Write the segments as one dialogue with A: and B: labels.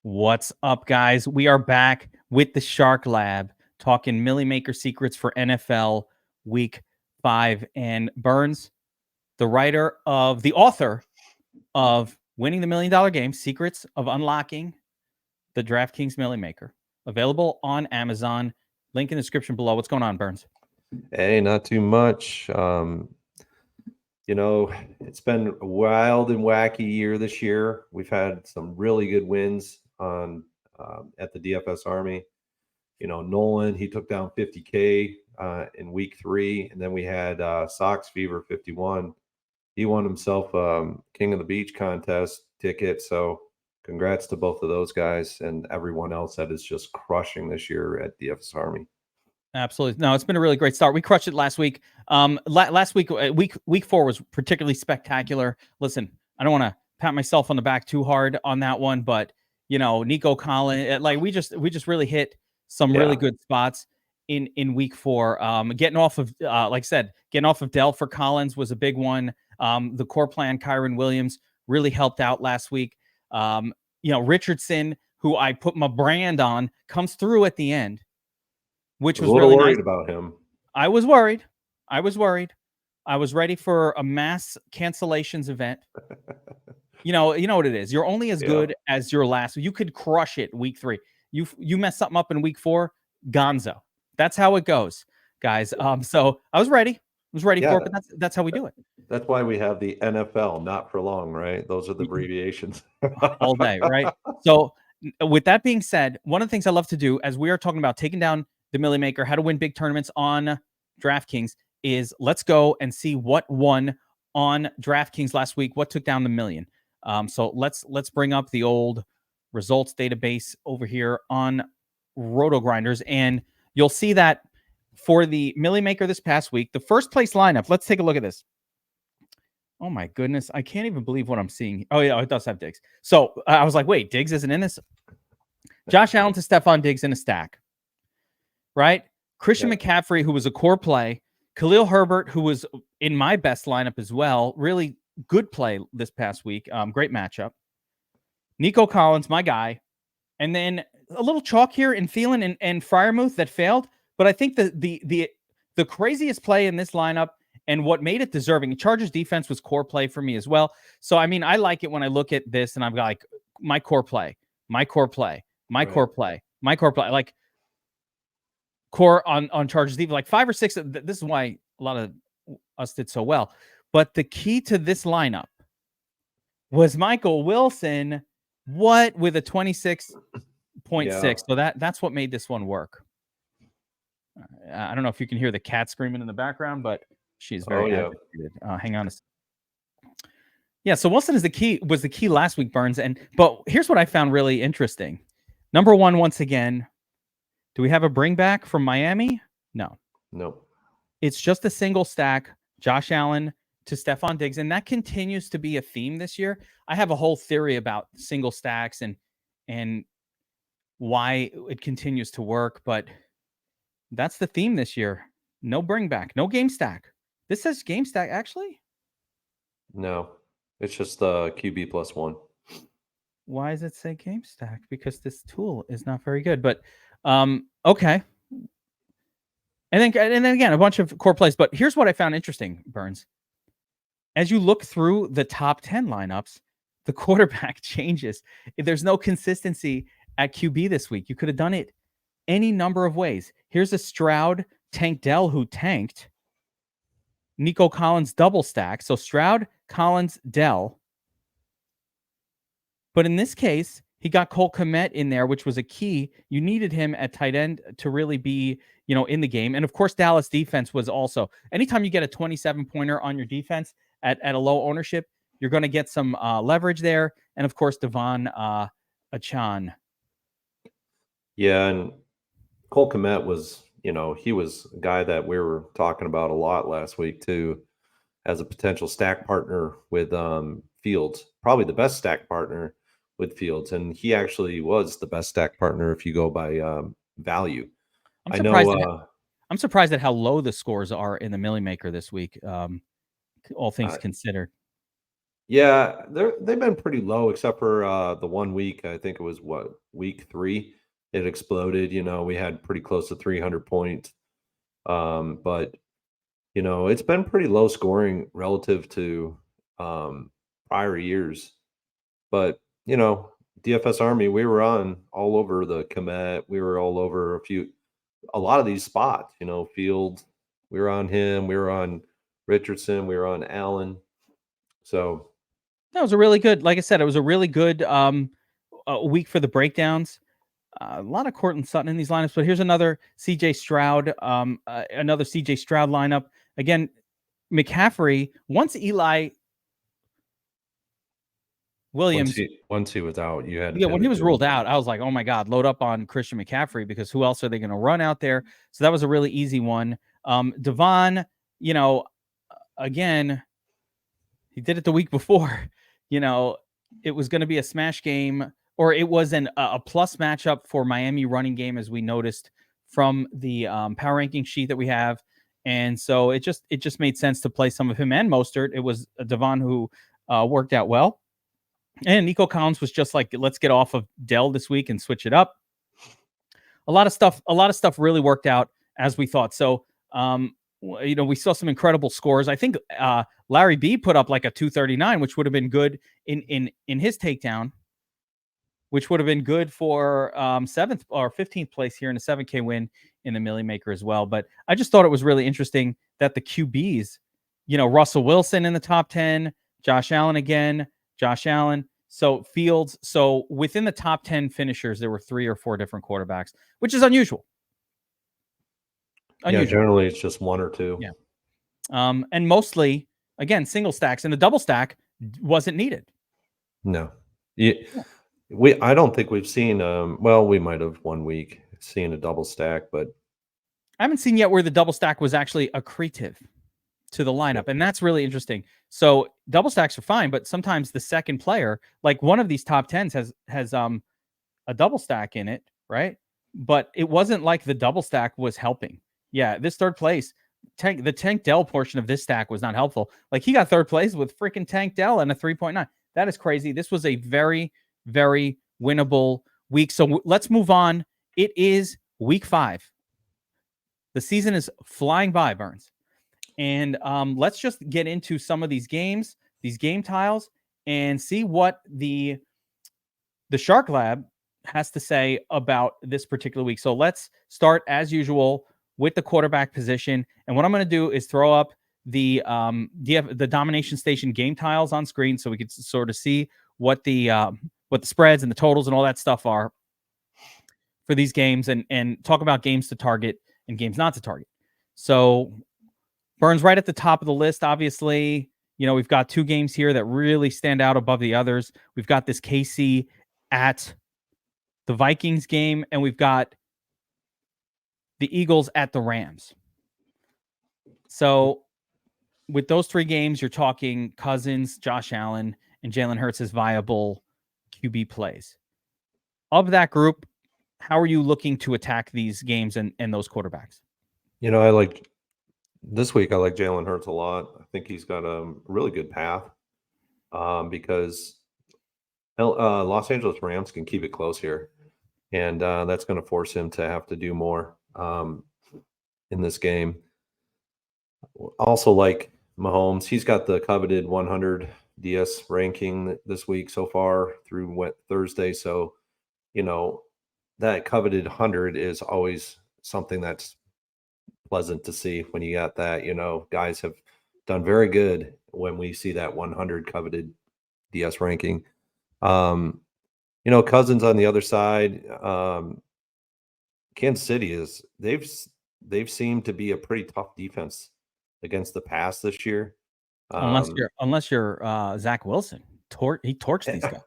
A: What's up, guys? We are back with the Shark Lab talking Millie Maker secrets for NFL Week 5. And Burns, the author of Winning the $1 Million Game, Secrets of Unlocking the DraftKings Millie Maker, available on Amazon. Link in the description below. What's going on, Burns?
B: Hey, not too much. It's been a wild and wacky year this year. We've had some really good wins on at the DFS Army. Nolan, he took down 50K in week 3, and then we had Sox Fever 51. He won himself King of the Beach contest ticket. So congrats to both of those guys and everyone else that is just crushing this year at DFS Army.
A: Absolutely. No, it's been a really great start. We crushed it last week. Last week, week 4 was particularly spectacular. Listen, I don't want to pat myself on the back too hard on that one, but Nico Collins, like we just really hit some really good spots in week 4. Getting off of, like I said, getting off of Dell for Collins was a big one. The core plan, Kyron Williams, really helped out last week. Richardson, who I put my brand on, comes through at the end, which was really
B: worried
A: nice.
B: about him.
A: I was worried. I was ready for a mass cancellations event. You know what it is. You're only as good as your last. You could crush it week 3. You mess something up in week 4, gonzo. That's how it goes, guys. So I was ready. For it, but that's how we do it.
B: That's why we have the NFL, not for long, right? Those are the abbreviations.
A: All day, right? So with that being said, one of the things I love to do, as we are talking about taking down the Millie Maker, how to win big tournaments on DraftKings, is let's go and see what won on DraftKings last week, what took down the million. So let's bring up the old results database over here on Roto Grinders, and you'll see that for the Millie Maker this past week, the first place lineup, let's take a look at this. Oh my goodness, I can't even believe what I'm seeing. Oh yeah, it does have Diggs. So I was like, wait, Diggs isn't in this? Josh Allen to Stephon Diggs in a stack, right? Christian McCaffrey, who was a core play. Khalil Herbert, who was in my best lineup as well. Really good play this past week. Great matchup. Nico Collins, my guy. And then a little chalk here in Thielen and Freiermuth that failed. But I think the craziest play in this lineup and what made it deserving, Chargers defense was core play for me as well. So, I mean, I like it when I look at this and I've got like my core play, like core on Chargers defense, like 5 or 6. This is why a lot of us did so well. But the key to this lineup was Michael Wilson, with a 26.6. So that's what made this one work. I don't know if you can hear the cat screaming in the background, but she's very agitated. Hang on a second. Yeah, so Wilson was the key last week, Burns. But here's what I found really interesting. Number 1, once again, do we have a bring back from Miami? No. It's just a single stack, Josh Allen to Stephon Diggs, and that continues to be a theme this year. I have a whole theory about single stacks and why it continues to work, but that's the theme this year. No bring back, no game stack. This says game stack, actually?
B: No, it's just the QB +1.
A: Why does it say game stack? Because this tool is not very good, but okay. And then again, a bunch of core plays. But here's what I found interesting, Burns. As you look through the top 10 lineups, the quarterback changes. There's no consistency at QB this week. You could have done it any number of ways. Here's a Stroud Tank Dell who tanked. Nico Collins double stack. So Stroud, Collins, Dell. But in this case, he got Cole Kmet in there, which was a key. You needed him at tight end to really be, in the game. And of course, Dallas defense was also. Anytime you get a 27-pointer on your defense at a low ownership, you're going to get some leverage there. And of course, Devon Achan.
B: Yeah, and Cole Kmet was, he was a guy that we were talking about a lot last week too, as a potential stack partner with Fields, probably the best stack partner with Fields, and he actually was the best stack partner if you go by value.
A: I'm surprised at how low the scores are in the Millie Maker this week, all things considered.
B: Yeah, they've been pretty low except for the 1 week. I think it was week 3. It exploded. We had pretty close to 300 points. But it's been pretty low scoring relative to prior years. But DFS Army, we were on all over the Komet. We were all over a lot of these spots. Fields. We were on him. We were on Richardson. We were on Allen. So
A: That was a really good, like I said, it was a really good week for the breakdowns. A lot of Cortland Sutton in these lineups, but here's another CJ Stroud, another CJ Stroud lineup. Again, McCaffrey, once Eli Williams,
B: once he was out, you had to
A: yeah, when he
B: pivot
A: was
B: to him.
A: ruled out, I was like, oh my God, load up on Christian McCaffrey because who else are they going to run out there? So that was a really easy one. Devon, again, he did it the week before. It was going to be a smash game, or it was a plus matchup for Miami running game, as we noticed from the power ranking sheet that we have. And so it just made sense to play some of him and Mostert. It was Devon who worked out well. And Nico Collins was just like, let's get off of Dell this week and switch it up. A lot of stuff really worked out as we thought. So, we saw some incredible scores. I think Larry B put up like a 239, which would have been good in his takedown, which would have been good for 7th or 15th place here in a 7K win in the Millie Maker as well. But I just thought it was really interesting that the QBs, Russell Wilson in the top 10, Josh Allen again, Josh Allen. So Fields. So within the top 10 finishers, there were 3 or 4 different quarterbacks, which is unusual.
B: Yeah, generally it's just 1 or 2.
A: Yeah. And mostly, again, single stacks, and the double stack wasn't needed.
B: No. I don't think we've seen, well, we might have 1 week seen a double stack, but
A: I haven't seen yet where the double stack was actually accretive to the lineup, and that's really interesting. So double stacks are fine, but sometimes the second player, like one of these top 10s has a double stack in it, right? But it wasn't like the double stack was helping. Yeah, this third place, the Tank Dell portion of this stack was not helpful. Like he got third place with freaking Tank Dell and a 3.9. That is crazy. This was a very, very winnable week. So let's move on. It is week 5. The season is flying by, Burns. And let's just get into some of these games, these game tiles, and see what the Shark Lab has to say about this particular week. So let's start as usual with the quarterback position. And what I'm going to do is throw up the Domination Station game tiles on screen so we can sort of see what the spreads and the totals and all that stuff are for these games, and talk about games to target and games not to target. So Burns right at the top of the list, obviously. We've got 2 games here that really stand out above the others. We've got this KC at the Vikings game, and we've got the Eagles at the Rams. So with those 3 games, you're talking Cousins, Josh Allen, and Jalen Hurts as viable QB plays. Of that group, how are you looking to attack these games and those quarterbacks?
B: This week I like Jalen Hurts a lot. I think he's got a really good path because Los Angeles Rams can keep it close here, and that's going to force him to have to do more in this game. Also like Mahomes, he's got the coveted 100 DS ranking this week so far through Thursday. So, that coveted 100 is always something that's pleasant to see when you got that. Guys have done very good when we see that 100 coveted DS ranking. Cousins on the other side, Kansas City they've seemed to be a pretty tough defense against the pass this year.
A: Unless you're Zach Wilson, he torched these guys.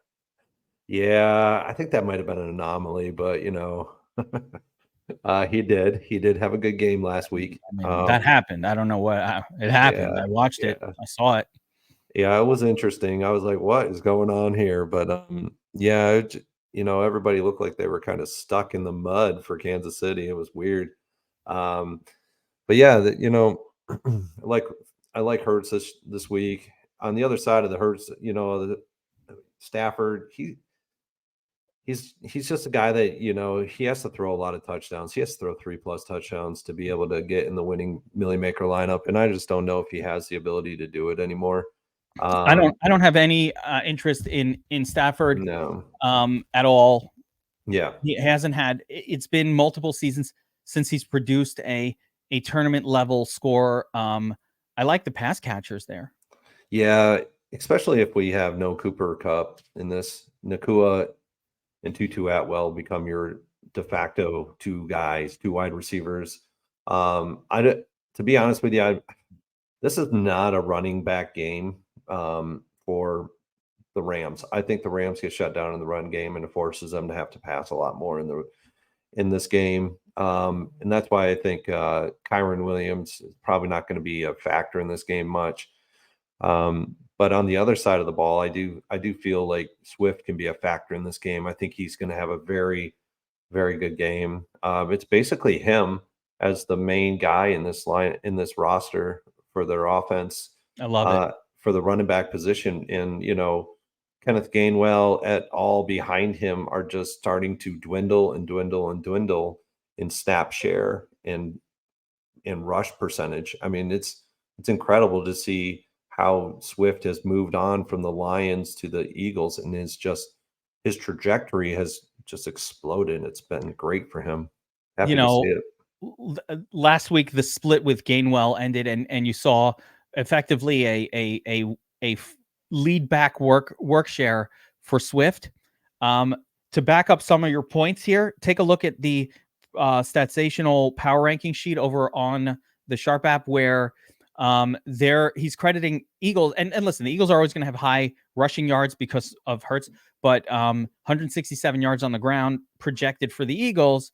B: Yeah, I think that might have been an anomaly, but he did have a good game last week.
A: I mean, that happened. I don't know what it happened.
B: Yeah,
A: I watched it. I saw it.
B: Yeah, it was interesting. I was like, "What is going on here?" But yeah, everybody looked like they were kind of stuck in the mud for Kansas City. It was weird. But yeah, I like Hurts this week. on the other side of the Hurts, Stafford, he's just a guy that he has to throw a lot of touchdowns. He has to throw 3+ touchdowns to be able to get in the winning Millie Maker lineup, and I just don't know if he has the ability to do it anymore.
A: I don't have any interest in Stafford
B: No.
A: at all.
B: Yeah.
A: He hasn't had. It's been multiple seasons since he's produced a tournament level score. I like the pass catchers there.
B: Yeah, especially if we have no Cooper Cup in this. Nakua and Tutu Atwell become your de facto two wide receivers. To be honest with you, this is not a running back game for the Rams. I think the Rams get shut down in the run game, and it forces them to have to pass a lot more in this game. And that's why I think Kyron Williams is probably not going to be a factor in this game much. But on the other side of the ball, I do feel like Swift can be a factor in this game. I think he's going to have a very, very good game. It's basically him as the main guy in this roster for their offense.
A: I love it.
B: For the running back position. And, Kenneth Gainwell et al. Behind him are just starting to dwindle and dwindle and dwindle in snap share and in rush percentage. I mean, it's incredible to see how Swift has moved on from the Lions to the Eagles, and his trajectory has just exploded. It's been great for him. Happy to see it.
A: Last week the split with Gainwell ended, and you saw effectively a lead back work share for Swift. To back up some of your points here, take a look at the statsational power ranking sheet over on the Sharp app, where there he's crediting Eagles, and listen, the Eagles are always going to have high rushing yards because of Hurts, but 167 yards on the ground projected for the Eagles.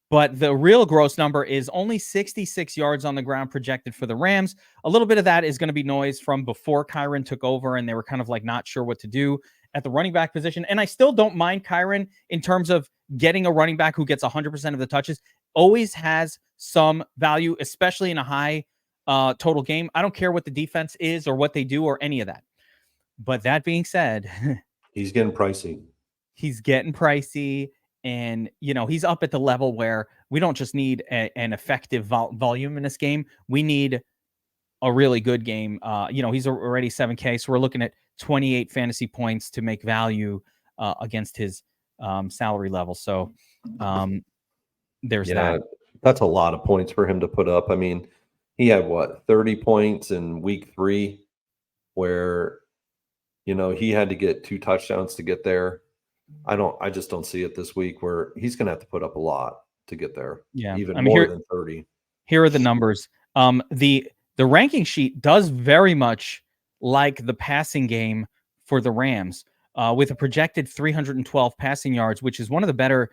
A: But the real gross number is only 66 yards on the ground projected for the Rams. A little bit of that is going to be noise from before Kyron took over, and they were kind of like not sure what to do at the running back position. And I still don't mind Kyron in terms of getting a running back who gets 100% of the touches. Always has some value, especially in a high total game. I don't care what the defense is or what they do or any of that. But that being said,
B: he's getting pricey.
A: He's getting pricey. And, he's up at the level where we don't just need an effective volume in this game. We need a really good game. He's already 7K. So we're looking at 28 fantasy points to make value against his salary level. So there's that.
B: That's a lot of points for him to put up. I mean, he had 30 points in week 3 where, he had to get 2 touchdowns to get there. I just don't see it this week where he's going to have to put up a lot to get there.
A: Yeah.
B: Even more than 30.
A: Here are the numbers. The ranking sheet does very much like the passing game for the Rams, with a projected 312 passing yards, which is one of the better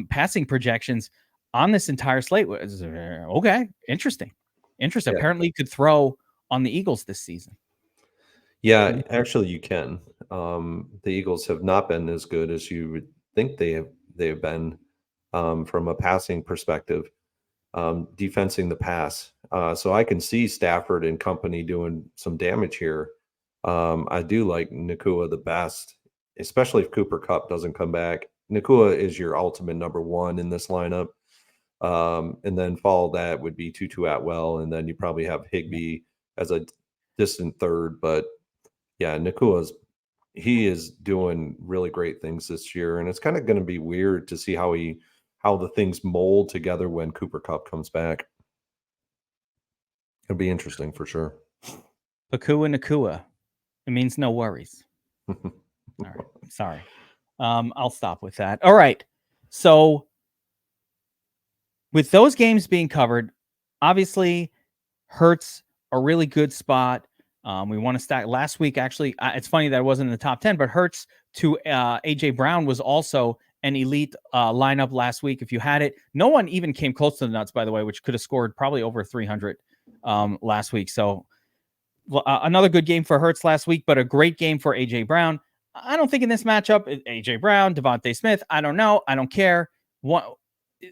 A: passing projections on this entire slate. Okay. Interesting. Yeah. Apparently you could throw on the Eagles this season.
B: Yeah, actually you can. The Eagles have not been as good as you would think they have been from a passing perspective, defensing the pass. So I can see Stafford and company doing some damage here. I do like Nakua the best, especially if Cooper Kupp doesn't come back. Nakua is your ultimate number 1 in this lineup. And then follow that would be Tutu Atwell, and then you probably have Higbee as a distant third. But yeah, Nakua he is doing really great things this year, and it's kind of going to be weird to see how the things mold together when Cooper Kupp comes back. It'll be interesting for sure.
A: Nakua. It means no worries. All right. Sorry. I'll stop with that. All right. So with those games being covered, obviously Hurts a really good spot. We want to stack last week. Actually, it's funny that it wasn't in the top 10, but Hurts to AJ Brown was also an elite lineup last week. If you had it, no one even came close to the nuts, by the way, which could have scored probably over 300 last week. So another good game for Hurts last week, but a great game for AJ Brown. I don't think in this matchup, AJ Brown, Devontae Smith, I don't know. I don't care.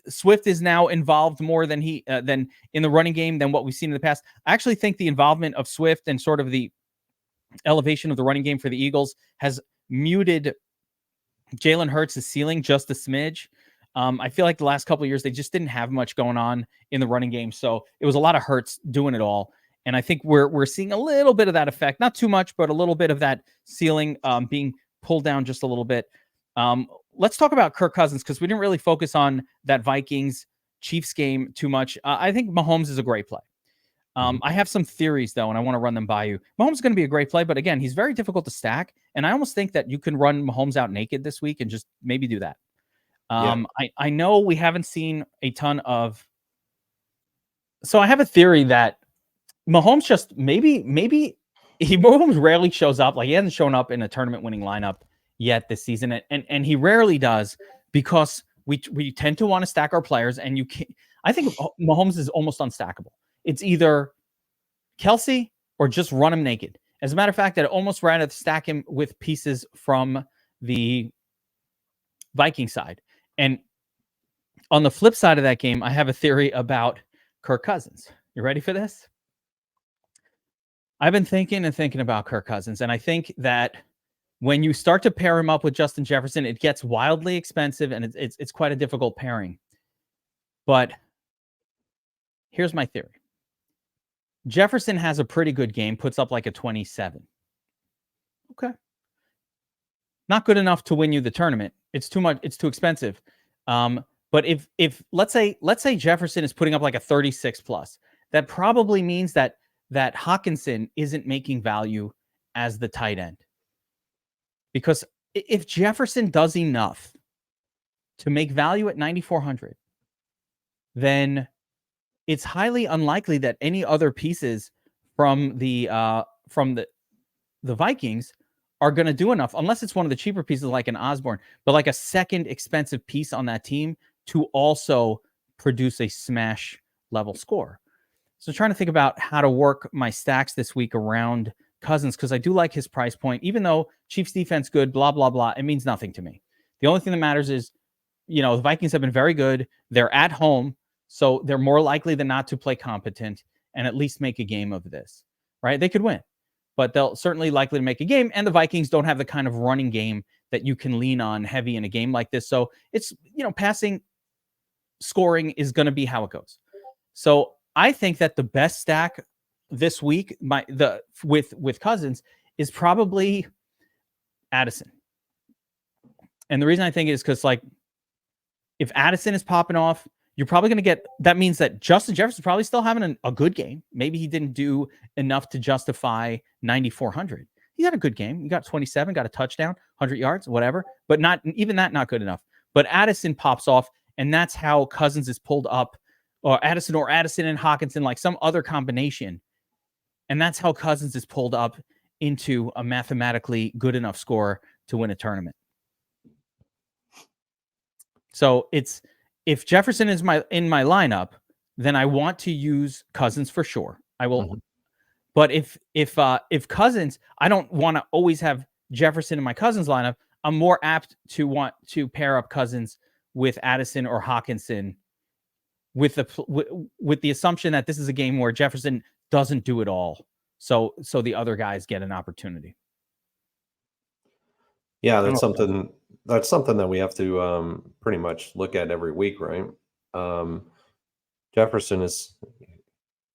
A: Swift is now involved more than than in the running game than what we've seen in the past. I actually think the involvement of Swift and sort of the elevation of the running game for the Eagles has muted Jalen Hurts' ceiling just a smidge. I feel like the last couple of years, they just didn't have much going on in the running game. So it was a lot of Hurts doing it all. And I think we're seeing a little bit of that effect, not too much, but a little bit of that ceiling being pulled down just a little bit. Let's talk about Kirk Cousins, because we didn't really focus on that Vikings Chiefs game too much. I think Mahomes is a great play. I have some theories, though, and I want to run them by you. Mahomes is going to be a great play, but again, he's very difficult to stack. And I almost think that you can run Mahomes out naked this week and just maybe do that.
B: Yeah.
A: I know we haven't seen a ton of. So I have a theory that Mahomes just maybe Mahomes rarely shows up. Like, he hasn't shown up in a tournament winning lineup yet this season, and he rarely does, because we tend to want to stack our players, and you can't. I think Mahomes is almost unstackable. It's either Kelsey or just run him naked. As a matter of fact, I'd almost rather stack him with pieces from the Viking side. And on the flip side of that game, I have a theory about Kirk Cousins. You ready for this? I've been thinking about Kirk Cousins, and I think that when you start to pair him up with Justin Jefferson, it gets wildly expensive, and it's quite a difficult pairing. But here's my theory. Jefferson has a pretty good game, puts up like a 27. Okay. Not good enough to win you the tournament. It's too much. It's too expensive. But if let's say Jefferson is putting up like a 36 plus, that probably means that Hawkinson isn't making value as the tight end. Because if Jefferson does enough to make value at 9,400, then it's highly unlikely that any other pieces from the Vikings are going to do enough, unless it's one of the cheaper pieces like an Osborne, but like a second expensive piece on that team to also produce a smash level score. So trying to think about how to work my stacks this week around Cousins, because I do like his price point. Even though Chiefs defense good, blah, blah, blah, it means nothing to me. The only thing that matters is, the Vikings have been very good. They're at home, so they're more likely than not to play competent and at least make a game of this, right? They could win, but they'll certainly likely to make a game. And the Vikings don't have the kind of running game that you can lean on heavy in a game like this. So it's, passing scoring is going to be how it goes. So I think that the best stack this week, with Cousins, is probably Addison. And the reason I think is because, like, if Addison is popping off, you're probably going to get, that means that Justin Jefferson's probably still having a good game. Maybe he didn't do enough to justify 9,400. He had a good game. He got 27, got a touchdown, 100 yards, whatever, but not even that, not good enough. But Addison pops off, and that's how Cousins is pulled up, or Addison and Hawkinson, like some other combination. And that's how Cousins is pulled up into a mathematically good enough score to win a tournament. So if Jefferson is in my lineup, then I want to use Cousins for sure. I will. Mm-hmm. But if Cousins, I don't want to always have Jefferson in my Cousins lineup. I'm more apt to want to pair up Cousins with Addison or Hawkinson, with the assumption that this is a game where Jefferson doesn't do it all, so the other guys get an opportunity.
B: Yeah, that's something that we have to pretty much look at every week, right? Jefferson is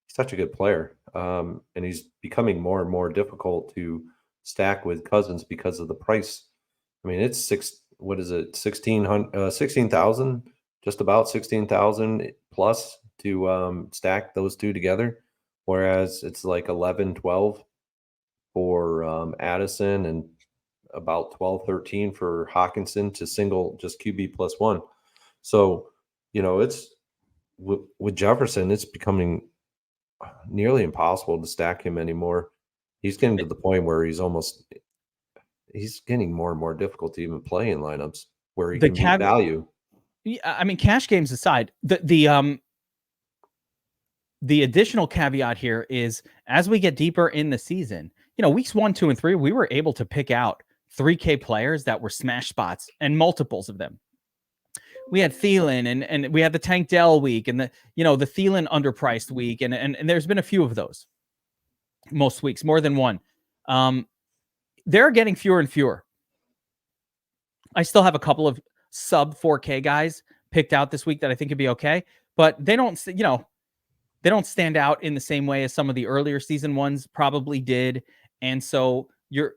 B: such a good player, and he's becoming more and more difficult to stack with Cousins because of the price. I mean, it's 16,000, just about 16,000 plus to stack those two together, whereas it's like 11, 12 for Addison and about 12, 13 for Hawkinson to single just QB +1. So, it's with Jefferson, it's becoming nearly impossible to stack him anymore. He's getting to the point where he's getting more and more difficult to even play in lineups where he can be value.
A: Yeah, I mean, cash games aside, the additional caveat here is, as we get deeper in the season, weeks 1, 2, and 3, we were able to pick out 3K players that were smash spots, and multiples of them. We had Thielen, and we had the Tank Dell week, and the Thielen underpriced week, and there's been a few of those. Most weeks, more than one. They're getting fewer and fewer. I still have a couple of sub 4K guys picked out this week that I think could be okay, but they don't, they don't stand out in the same way as some of the earlier season ones probably did. And so you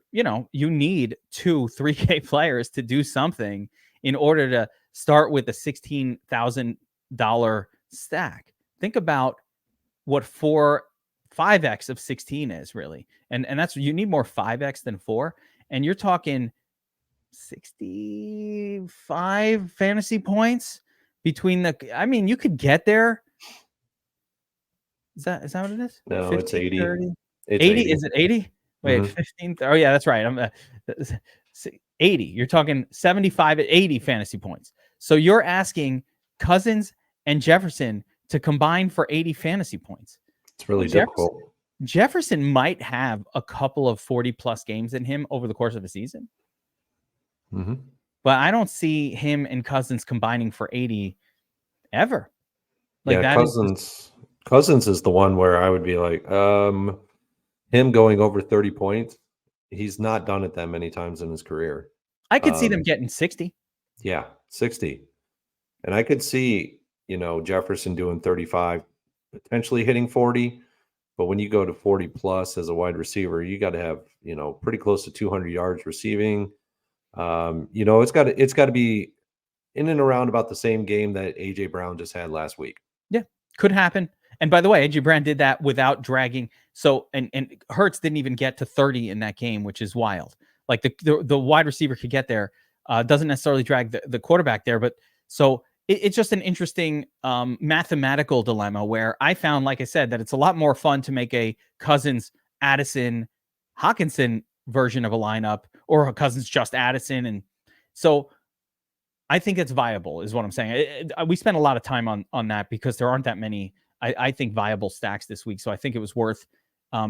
A: need 2 3K players to do something in order to start with a $16,000 stack. Think about what 5x of 16 is really. And that's, you need more 5x than 4. And you're talking 65 fantasy points between you could get there. Is that what it is?
B: No,
A: 15,
B: it's 80.
A: 30?
B: It's
A: 80?
B: 80.
A: Is it 80? Wait, 15. Oh, yeah, that's right. I'm 80. You're talking 75 at 80 fantasy points. So you're asking Cousins and Jefferson to combine for 80 fantasy points.
B: It's really difficult.
A: Jefferson might have a couple of 40-plus games in him over the course of a season.
B: Mm-hmm.
A: But I don't see him and Cousins combining for 80 ever.
B: Cousins is the one where I would be like, him going over 30 points. He's not done it that many times in his career.
A: I could see them getting 60.
B: Yeah, 60. And I could see, Jefferson doing 35, potentially hitting 40. But when you go to 40 plus as a wide receiver, you got to have, pretty close to 200 yards receiving. It's got to be in and around about the same game that AJ Brown just had last week.
A: Yeah, could happen. And by the way, AJ Brown did that without dragging. So and Hurts didn't even get to 30 in that game, which is wild. Like the wide receiver could get there, doesn't necessarily drag the quarterback there. But so it's just an interesting mathematical dilemma where I found, like I said, that it's a lot more fun to make a Cousins, Addison, Hawkinson version of a lineup, or a Cousins just Addison. And so I think it's viable is what I'm saying. We spent a lot of time on that because there aren't that many, I think, viable stacks this week. So I think it was worth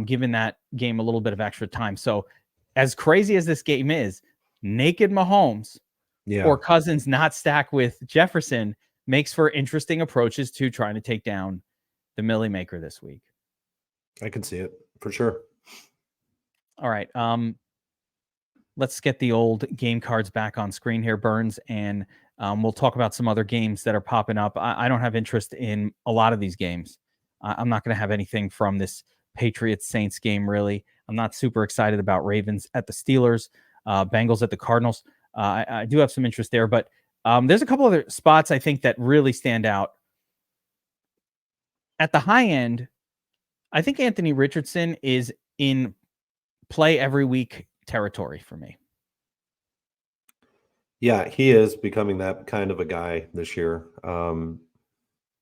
A: giving that game a little bit of extra time. So as crazy as this game is, naked Mahomes or Cousins not stack with Jefferson makes for interesting approaches to trying to take down the Millie Maker this week.
B: I can see it for sure.
A: All right. Let's get the old game cards back on screen here, Burns, and we'll talk about some other games that are popping up. I don't have interest in a lot of these games. I'm not going to have anything from this Patriots-Saints game, really. I'm not super excited about Ravens at the Steelers, Bengals at the Cardinals. I do have some interest there, but there's a couple other spots I think that really stand out. At the high end, I think Anthony Richardson is in play every week territory for me.
B: Yeah, he is becoming that kind of a guy this year.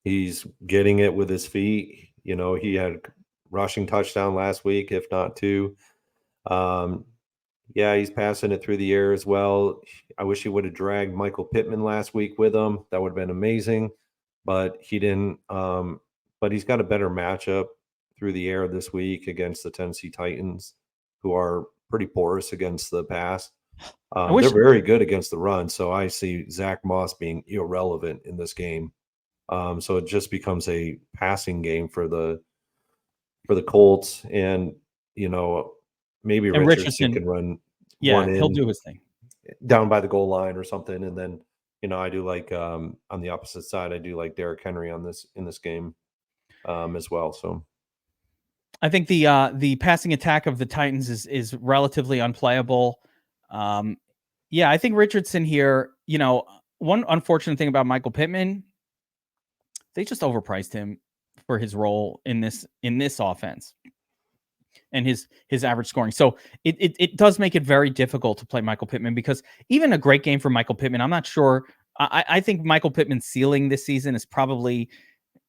B: He's getting it with his feet. He had rushing touchdown last week, if not 2. Yeah, he's passing it through the air as well. I wish he would have dragged Michael Pittman last week with him. That would have been amazing, but he didn't. But he's got a better matchup through the air this week against the Tennessee Titans, who are pretty porous against the pass. They're very good against the run, so I see Zach Moss being irrelevant in this game. So it just becomes a passing game for the Colts, and maybe Richardson can run.
A: Yeah, he'll do his thing
B: down by the goal line or something, and then I do like on the opposite side, I do like Derrick Henry in this game as well. So
A: I think the passing attack of the Titans is relatively unplayable. Yeah, I think Richardson here, one unfortunate thing about Michael Pittman, they just overpriced him for his role in this offense and his average scoring. So it does make it very difficult to play Michael Pittman, because even a great game for Michael Pittman, I'm not sure. I think Michael Pittman's ceiling this season is probably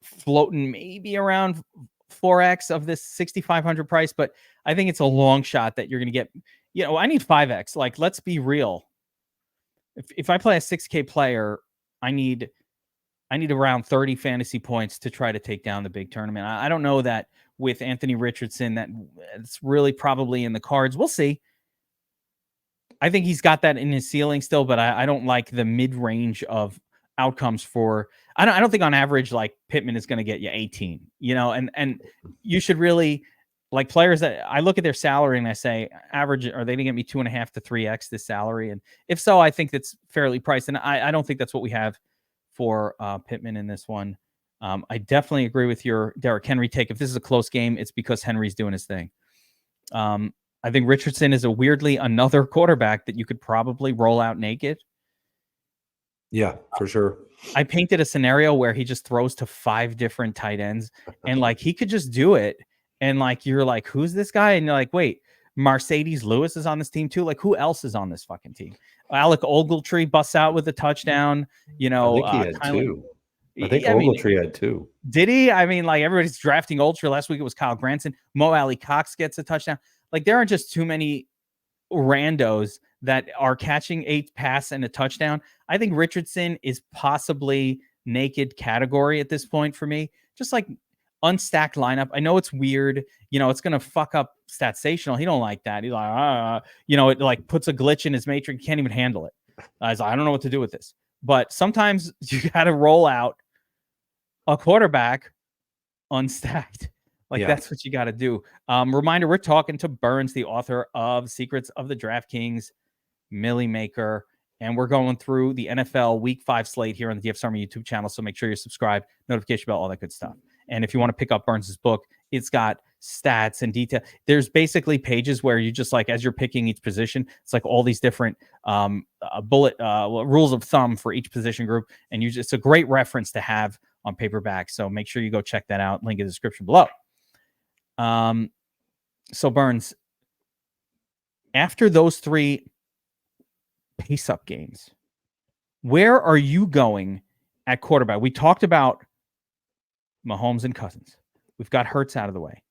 A: floating maybe around 4x of this 6,500 price, but I think it's a long shot that you're going to get, I need 5x. Like, let's be real. If I play a 6K player, I need around 30 fantasy points to try to take down the big tournament. I don't know that with Anthony Richardson that it's really probably in the cards. We'll see. I think he's got that in his ceiling still, but I don't like the mid-range of outcomes for. I don't think on average like Pittman is going to get you 18, and you should really like players that I look at their salary and I say, average, are they going to get me 2.5 to 3x this salary? And if so, I think that's fairly priced. And I don't think that's what we have for Pittman in this one. I definitely agree with your Derrick Henry take. If this is a close game, it's because Henry's doing his thing. I think Richardson is weirdly another quarterback that you could probably roll out naked.
B: Yeah, for sure.
A: I painted a scenario where he just throws to 5 different tight ends and like he could just do it. And like, you're like, who's this guy? And you're like, wait, Mercedes Lewis is on this team too. Like, who else is on this fucking team? Alec Ogletree busts out with a touchdown.
B: I think he had
A: Kylan,
B: 2. I think
A: I mean,
B: Ogletree had 2.
A: did he? I mean, like everybody's drafting Ultra. Last week it was Kyle Granson. Mo Alley Cox gets a touchdown. Like there aren't just too many randos that are catching 8 pass and a touchdown. I think Richardson is possibly naked category at this point for me. Just like unstacked lineup. I know it's weird. It's going to fuck up Statsational. He don't like that. He's like, it like puts a glitch in his matrix. Can't even handle it. I don't know what to do with this. But sometimes you got to roll out a quarterback unstacked. Like that's what you got to do. Reminder, we're talking to Burns, the author of Secrets of the DraftKings Millie Maker, and we're going through the NFL Week 5 slate here on the DFS Army YouTube channel. So make sure you're subscribed, notification bell, all that good stuff. And if you want to pick up Burns's book, it's got stats and detail. There's basically pages where you just like, as you're picking each position, it's like all these different rules of thumb for each position group. And it's a great reference to have on paperback. So make sure you go check that out. Link in the description below. So Burns, after those 3 pace-up games, where are you going at quarterback? We talked about Mahomes and Cousins. We've got Hurts out of the way.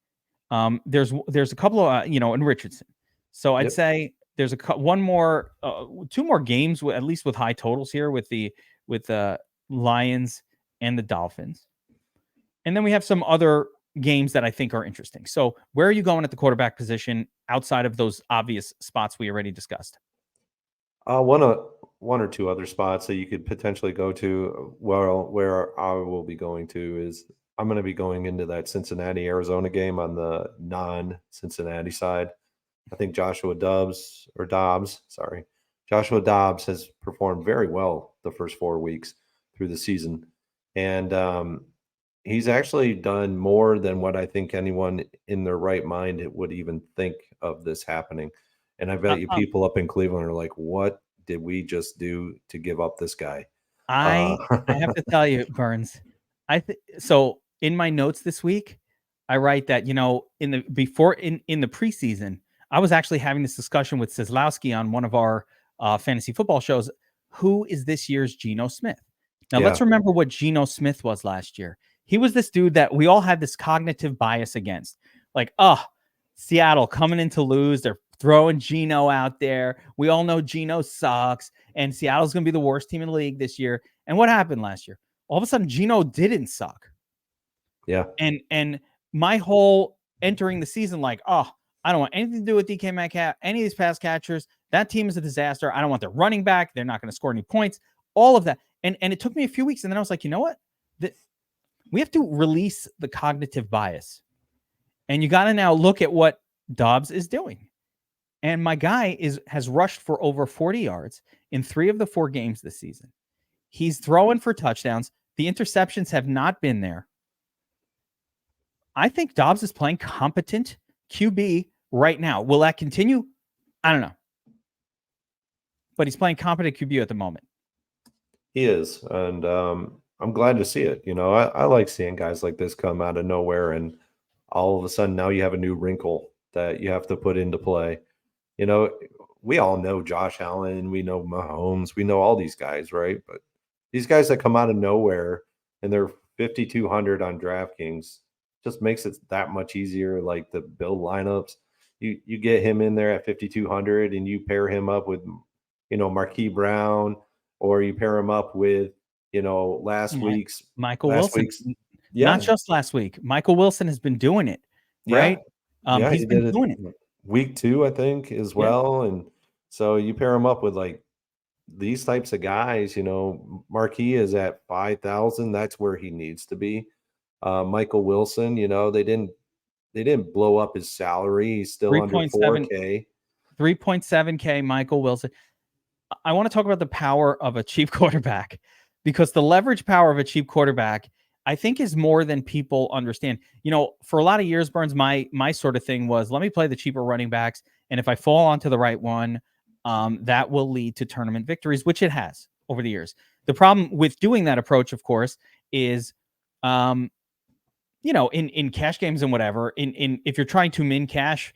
A: There's a couple of and Richardson. So I'd say there's two more games at least with high totals here with the Lions and the Dolphins, and then we have some other games that I think are interesting. So where are you going at the quarterback position outside of those obvious spots we already discussed?
B: One or two other spots that you could potentially go to. Well, where I will be going to is I'm going to be going into that Cincinnati Arizona game on the non-Cincinnati side. I think Joshua Dobbs has performed very well the first 4 weeks through the season, and he's actually done more than what I think anyone in their right mind would even think of this happening. And I bet you people up in Cleveland are like, what did we just do to give up this guy?
A: I have to tell you, Burns, so in my notes this week, I write that, in the preseason, I was actually having this discussion with Cislowski on one of our fantasy football shows. Who is this year's Geno Smith? Now, let's remember what Geno Smith was last year. He was this dude that we all had this cognitive bias against. Like, Seattle coming in to lose. They're throwing Geno out there. We all know Geno sucks, and Seattle's going to be the worst team in the league this year. And what happened last year? All of a sudden, Geno didn't suck.
B: Yeah.
A: And my whole entering the season, like, I don't want anything to do with DK Metcalf, any of these pass catchers. That team is a disaster. I don't want their running back. They're not going to score any points. All of that. And it took me a few weeks, and then I was like, you know what? We have to release the cognitive bias. And you got to now look at what Dobbs is doing. And my guy has rushed for over 40 yards in 3 of the 4 games this season. He's throwing for touchdowns. The interceptions have not been there. I think Dobbs is playing competent QB right now. Will that continue? I don't know. But he's playing competent QB at the moment.
B: He is. And I'm glad to see it. I like seeing guys like this come out of nowhere, and all of a sudden now you have a new wrinkle that you have to put into play. We all know Josh Allen, we know Mahomes, we know all these guys, right? But these guys that come out of nowhere and they're 5,200 on DraftKings just makes it that much easier. Like the build lineups, you get him in there at 5,200 and you pair him up with, Marquise Brown, or you pair him up with, last week's
A: Wilson. Not just last week. Michael Wilson has been doing it, right? He's been doing it.
B: Week 2, I think, as well. And so you pair him up with like these types of guys. Marquis is at 5,000. That's where he needs to be. Michael Wilson, they didn't they didn't blow up his salary. He's still under
A: 3.7
B: 4K.
A: 3.7K Michael Wilson. I want to talk about the power of a cheap quarterback, because the leverage power of a cheap quarterback, I think, is more than people understand. For a lot of years, Burns, my sort of thing was, let me play the cheaper running backs, and if I fall onto the right one, that will lead to tournament victories, which it has over the years. The problem with doing that approach, of course, is, in cash games and whatever, in if you're trying to min cash,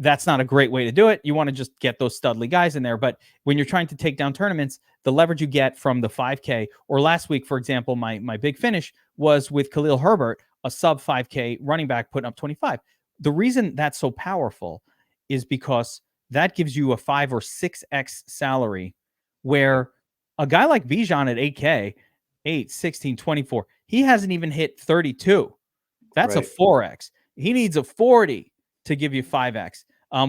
A: that's not a great way to do it. You want to just get those studly guys in there. But when you're trying to take down tournaments, the leverage you get from the 5K, or last week, for example, my big finish was with Khalil Herbert, a sub 5K running back putting up 25. The reason that's so powerful is because that gives you a 5 or 6x salary, where a guy like Bijan at 8K, 8, 16, 24, he hasn't even hit 32. That's a 4x. He needs a 40 to give you 5x.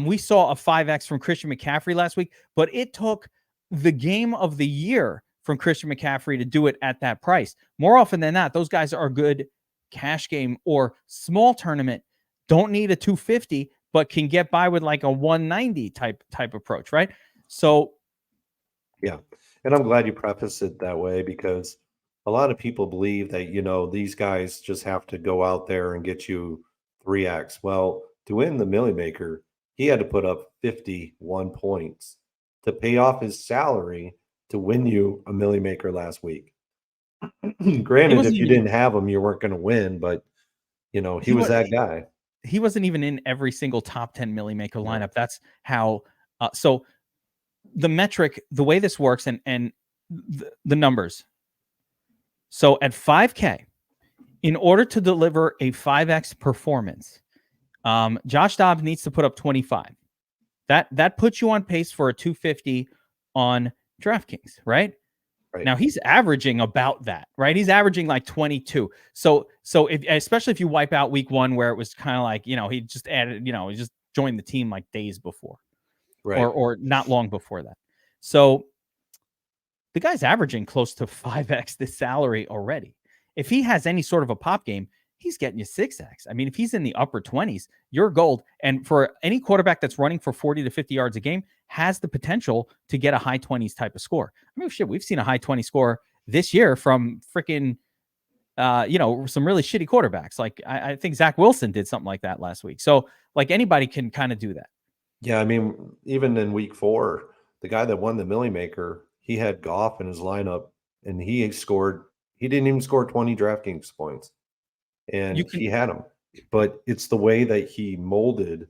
A: We saw a 5x from Christian McCaffrey last week, but it took the game of the year from Christian McCaffrey to do it at that price. More often than not, those guys are good cash game or small tournament, don't need a 250, but can get by with like a 190 type approach, right? So
B: yeah. And I'm glad you prefaced it that way, because a lot of people believe that, these guys just have to go out there and get you 3x. Well, to win the Millie Maker, he had to put up 51 points to pay off his salary to win you a Millie Maker last week. Granted, if you didn't have him, you weren't going to win, but he was that guy.
A: He wasn't even in every single top 10 Millie Maker lineup. That's how. So the metric, the way this works, and the numbers. So at 5K, in order to deliver a 5x performance, Josh Dobbs needs to put up 25. That puts you on pace for a 250 on DraftKings, right? Now he's averaging about that, right? He's averaging like 22. So especially if you wipe out week 1, where it was kind of like, he just added, he just joined the team like days before, or not long before that. So the guy's averaging close to 5x this salary already. If he has any sort of a pop game, he's getting you 6x. I mean, if he's in the upper 20s, you're gold. And for any quarterback that's running for 40 to 50 yards a game, has the potential to get a high 20s type of score. I mean, shit, we've seen a high 20 score this year from freaking, some really shitty quarterbacks. Like I think Zach Wilson did something like that last week. So like anybody can kind of do that.
B: Yeah, I mean, even in week 4, the guy that won the Millie Maker, he had Goff in his lineup, and he didn't even score 20 DraftKings points, and he had him. But it's the way that he molded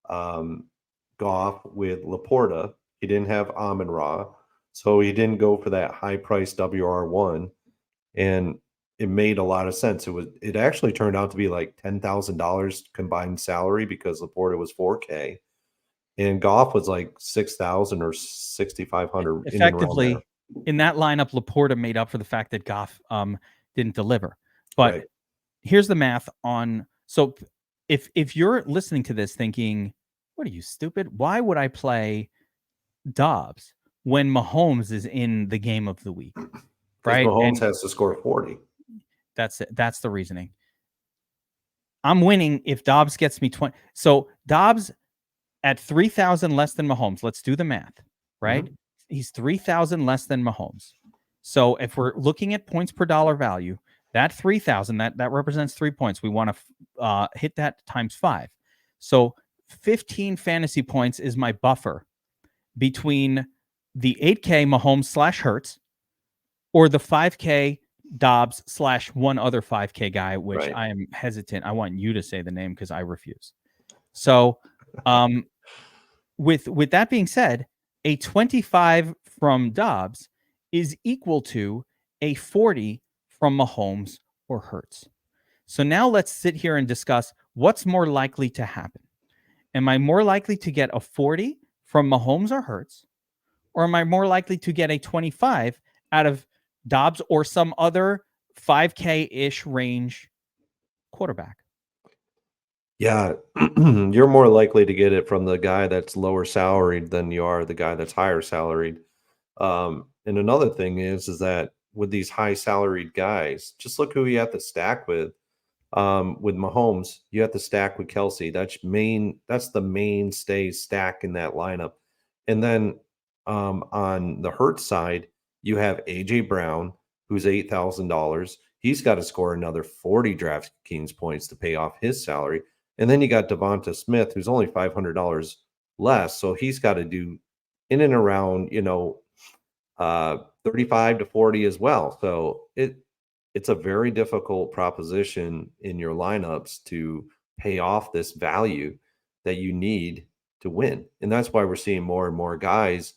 B: Goff with Laporta. He didn't have Amon-Ra, so he didn't go for that high price WR1, and it made a lot of sense. It actually turned out to be like $10,000 combined salary, because Laporta was 4K. And Goff was like 6,000 or 6,500.
A: Effectively, in that lineup, Laporta made up for the fact that Goff didn't deliver. But here's the math on. So if you're listening to this thinking, what are you, stupid? Why would I play Dobbs when Mahomes is in the game of the week? Right?
B: Mahomes has to score 40.
A: That's it. That's the reasoning. I'm winning if Dobbs gets me 20. So Dobbs at 3,000 less than Mahomes. Let's do the math, right? Mm-hmm. He's 3,000 less than Mahomes. So if we're looking at points per dollar value, that 3,000, that represents 3 points. We want to hit that times 5. So 15 fantasy points is my buffer between the 8K Mahomes / Hurts, or the 5K Dobbs / one other 5K guy, which I am hesitant. I want you to say the name because I refuse. So with that being said, a 25 from Dobbs is equal to a 40 from Mahomes or Hurts. So now let's sit here and discuss what's more likely to happen. Am I more likely to get a 40 from Mahomes or Hurts, or am I more likely to get a 25 out of Dobbs or some other 5K-ish range quarterback?
B: Yeah, you're more likely to get it from the guy that's lower salaried than you are the guy that's higher salaried. And another thing is that with these high salaried guys, just look who you have to stack with. With Mahomes, you have to stack with Kelsey. That's the mainstay stack in that lineup. And then on the Hurts side, you have AJ Brown, who's $8,000. He's got to score another 40 DraftKings points to pay off his salary. And then you got Devonta Smith, who's only $500 less. So he's got to do in and around, 35 to 40 as well. So it's a very difficult proposition in your lineups to pay off this value that you need to win. And that's why we're seeing more and more guys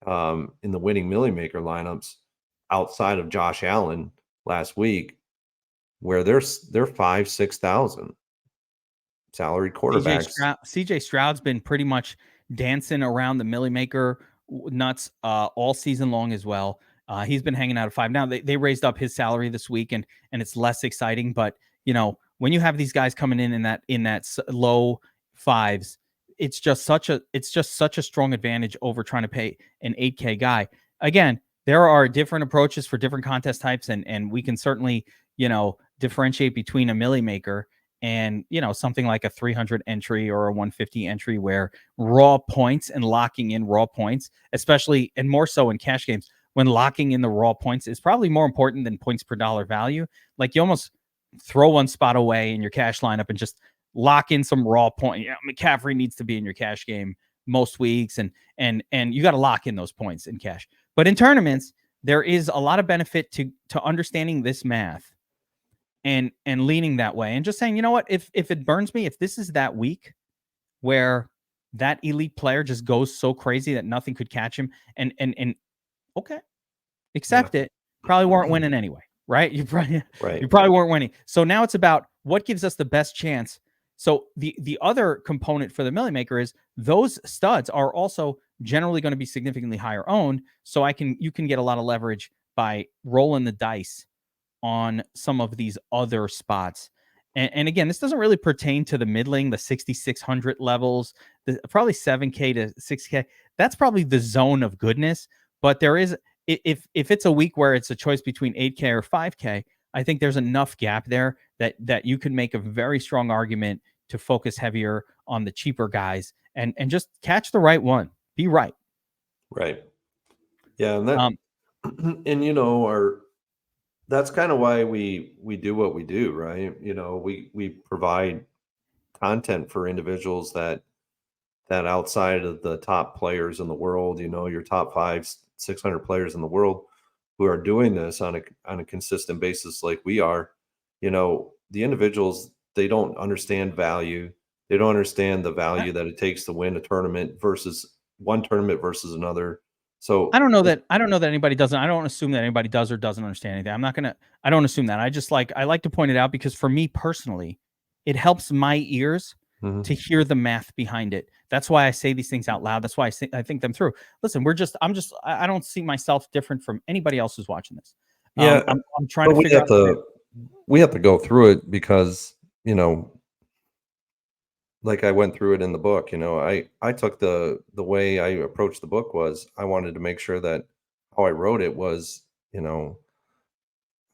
B: in the winning Millie Maker lineups outside of Josh Allen last week, where they're 5,000-6,000 salary quarterbacks.
A: CJ Stroud's been pretty much dancing around the Millie Maker nuts all season long as well. He's been hanging out at 5. Now they raised up his salary this week, and it's less exciting. But when you have these guys coming in that low 5s, it's just such a strong advantage over trying to pay an 8K guy. Again, there are different approaches for different contest types, and we can certainly differentiate between a Millie Maker and something like a 300 entry or a 150 entry, where raw points and locking in raw points, especially and more so in cash games, when locking in the raw points is probably more important than points per dollar value. Like, you almost throw one spot away in your cash lineup and just lock in some raw point. McCaffrey needs to be in your cash game most weeks, and you got to lock in those points in cash. But in tournaments, there is a lot of benefit to understanding this math and leaning that way, and just saying, you know what, if it burns me, if this is that week where that elite player just goes so crazy that nothing could catch him, and okay, accept it. Probably weren't winning anyway, right? You probably weren't winning. So now it's about what gives us the best chance. So the other component for the Millie Maker is those studs are also generally going to be significantly higher owned. So you can get a lot of leverage by rolling the dice on some of these other spots. And again, this doesn't really pertain to the middling, the 6,600 levels, probably 7K to 6K. That's probably the zone of goodness. But there is, if it's a week where it's a choice between 8K or 5K, I think there's enough gap there that you can make a very strong argument to focus heavier on the cheaper guys and just catch the right one. Be right.
B: Right. Yeah. And that, and that's kind of why we do what we do, right? We provide content for individuals that outside of the top players in the world, your top 500-600 players in the world who are doing this on a consistent basis like we are, the individuals, they don't understand value. They don't understand the value that it takes to win a tournament versus one tournament versus another. So
A: I don't know that anybody doesn't. I don't assume that anybody does or doesn't understand anything. I don't assume that. I like to point it out because for me personally, it helps my ears to hear the math behind it. That's why I say these things out loud. That's why I think them through. Listen, I don't see myself different from anybody else who's watching this.
B: Yeah,
A: I'm trying to figure out.
B: We have to go through it because, like I went through it in the book, I took the way I approached the book was I wanted to make sure that how I wrote it was, I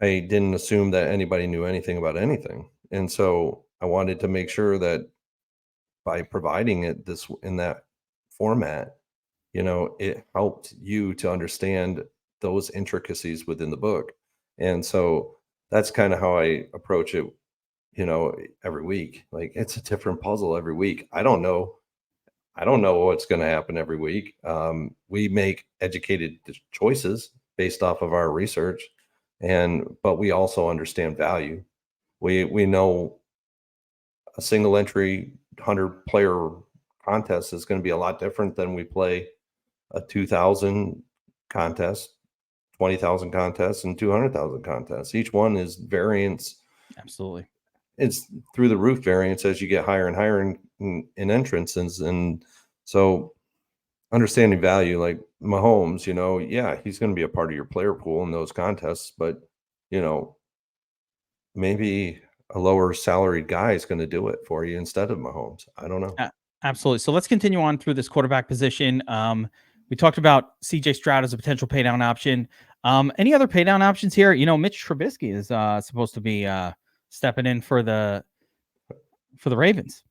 B: didn't assume that anybody knew anything about anything. And so I wanted to make sure that by providing it in that format, it helped you to understand those intricacies within the book. And so that's kind of how I approach it, every week. Like, it's a different puzzle every week. I don't know what's going to happen every week. We make educated choices based off of our research, but we also understand value. We know a single entry 100 player contest is going to be a lot different than we play a 2,000 contest, 20,000 contests, and 200,000 contests. Each one is variance.
A: Absolutely.
B: It's through the roof variance as you get higher and higher in entrances. And so understanding value, like Mahomes, he's going to be a part of your player pool in those contests, but maybe a lower salaried guy is going to do it for you instead of Mahomes. I don't know.
A: Absolutely. So let's continue on through this quarterback position. We talked about CJ Stroud as a potential pay down option. Any other pay down options here? Mitch Trubisky is supposed to be stepping in for the Ravens.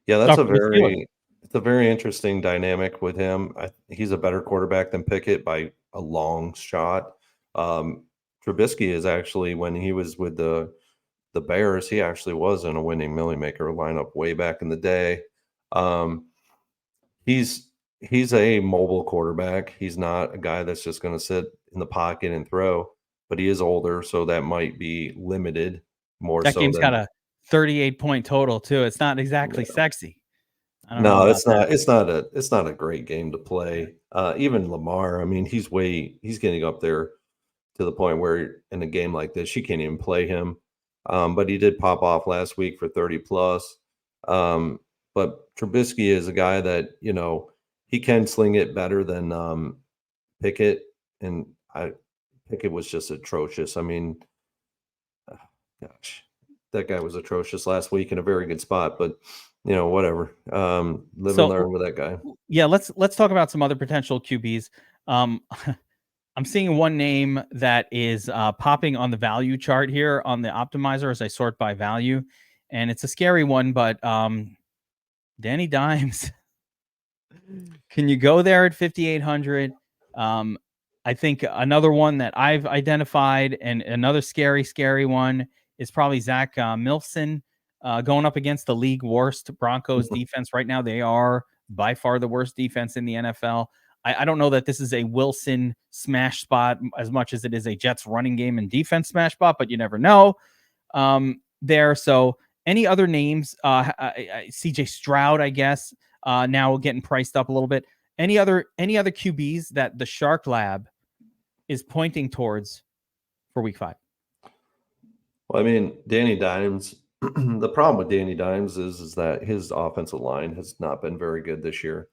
B: Yeah,
A: For the Steelers.
B: it's a very interesting dynamic with him. He's a better quarterback than Pickett by a long shot. Um, Trubisky is actually, when he was with the Bears, he actually was in a winning Millie Maker lineup way back in the day. Um, he's a mobile quarterback. He's not a guy that's just going to sit in the pocket and throw, but he is older, so that might be limited more
A: That
B: so
A: game's got
B: than.
A: a 38-point total too. It's not exactly sexy. I don't know
B: No,
A: about
B: it's
A: that.
B: not. It's not a great game to play. Even Lamar, I mean, he's getting up there to the point where in a game like this, you can't even play him. But he did pop off last week for 30 plus. But Trubisky is a guy that, he can sling it better than Pickett, and Pickett was just atrocious. I mean, gosh, that guy was atrocious last week in a very good spot, but whatever. Live and
A: So
B: learn with that guy.
A: yeah, let's talk about some other potential QBs. Um, I'm seeing one name that is popping on the value chart here on the optimizer as I sort by value, and it's a scary one, but Danny Dimes. Can you go there at 5,800? I think another one that I've identified, and another scary one, is probably Zach Milson going up against the league worst Broncos defense right now. They are by far the worst defense in the NFL. I don't know that this is a Wilson smash spot as much as it is a Jets running game and defense smash spot, but you never know there. So any other names? CJ Stroud, I guess, now getting priced up a little bit. Any other QBs that the Shark Lab is pointing towards for Week 5?
B: Well, I mean, Danny Dimes. The problem with Danny Dimes is that his offensive line has not been very good this year.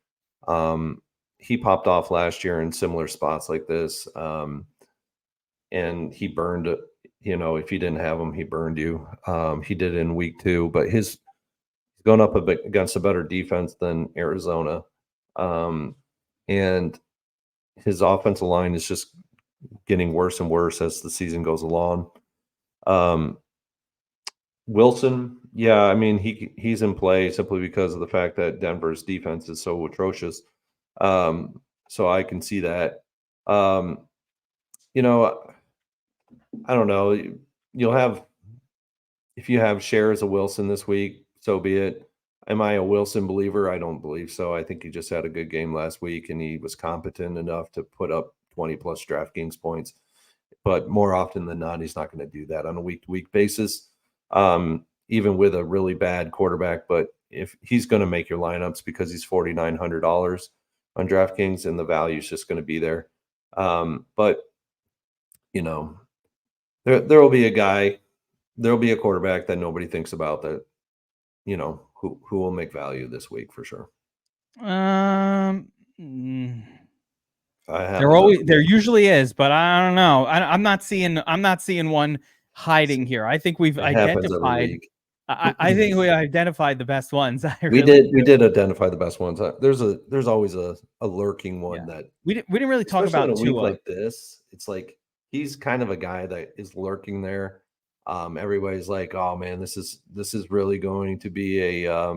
B: He popped off last year in similar spots like this, and he burned. If you didn't have him, he burned you. He did it in week 2, but he's going up against a better defense than Arizona, and his offensive line is just getting worse and worse as the season goes along. Wilson, yeah, I mean he's in play simply because of the fact that Denver's defense is so atrocious. So I can see that. You know, I don't know. You'll have, if you have shares of Wilson this week, so be it. Am I a Wilson believer? I don't believe so. I think he just had a good game last week and he was competent enough to put up 20 plus DraftKings points. But more often than not, he's not going to do that on a week to week basis, even with a really bad quarterback. But if he's going to make your lineups because he's $4,900 on DraftKings and the value is just going to be there. But, there will be a guy, there'll be a quarterback that nobody thinks about that, who will make value this week for sure.
A: There usually is, but I don't know. I'm not seeing one hiding here. I think we've identified. I think we identified the best ones.
B: We did identify the best ones. There's always a lurking one that
A: we didn't really talk about
B: in a week
A: Tua.
B: like this. It's like he's kind of a guy that is lurking there. Everybody's like, "Oh man, this is really going to be a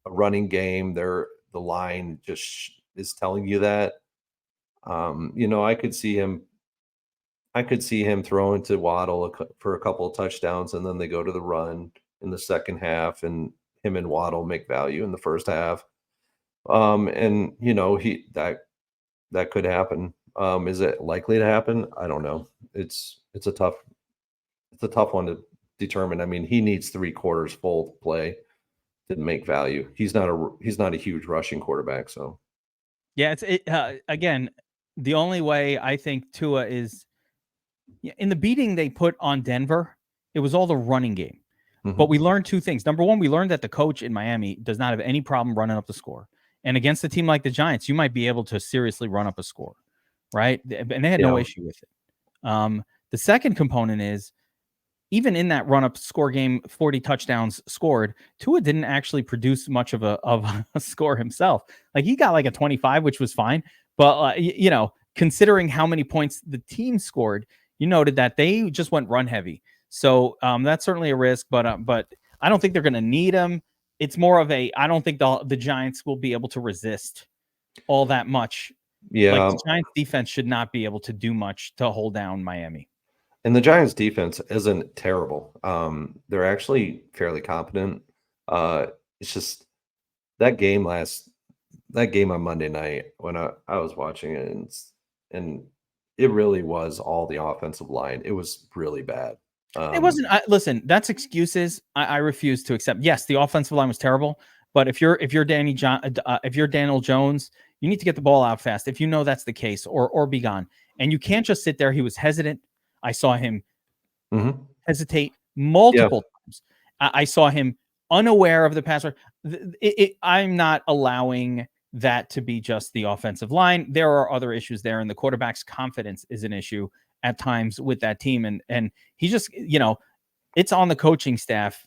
B: running game." The line just is telling you that. I could see him throwing to Waddle for a couple of touchdowns, and then they go to the run in the second half, and him and Waddle make value in the first half. And that could happen. Is it likely to happen? I don't know. It's a tough one to determine. I mean, he needs 3 quarters full to play to make value. He's not a huge rushing quarterback, so.
A: Yeah, again, the only way I think Tua is in the beating they put on Denver, it was all the running game.
B: Mm-hmm.
A: But we learned 2 things. Number one, we learned that the coach in Miami does not have any problem running up the score. And against a team like the Giants, you might be able to seriously run up a score, right? And they had no issue with it. The second component is, even in that run-up score game, 40 touchdowns scored, Tua didn't actually produce much of a score himself. Like, he got like a 25, which was fine. But, considering how many points the team scored, you noted that they just went run heavy. So that's certainly a risk, but I don't think they're going to need him. It's more of a I don't think the Giants will be able to resist all that much. Like
B: Yeah,
A: the Giants defense should not be able to do much to hold down Miami.
B: and the Giants defense isn't terrible. They're actually fairly competent. It's just that game last that game on Monday night when I was watching it, and it really was all the offensive line. It was really bad.
A: It
B: Um,
A: wasn't. Listen, that's excuses. I refuse to accept. Yes, the offensive line was terrible, but if you're if you're Daniel Jones, you need to get the ball out fast. If you know that's the case, or be gone, and you can't just sit there. He was hesitant. I saw him
B: mhm.
A: hesitate
B: Yeah.
A: multiple times. I saw him unaware of the passer. I'm not allowing that to be just the offensive line. There are other issues there, and the quarterback's confidence is an issue at times with that team. And he just, it's on the coaching staff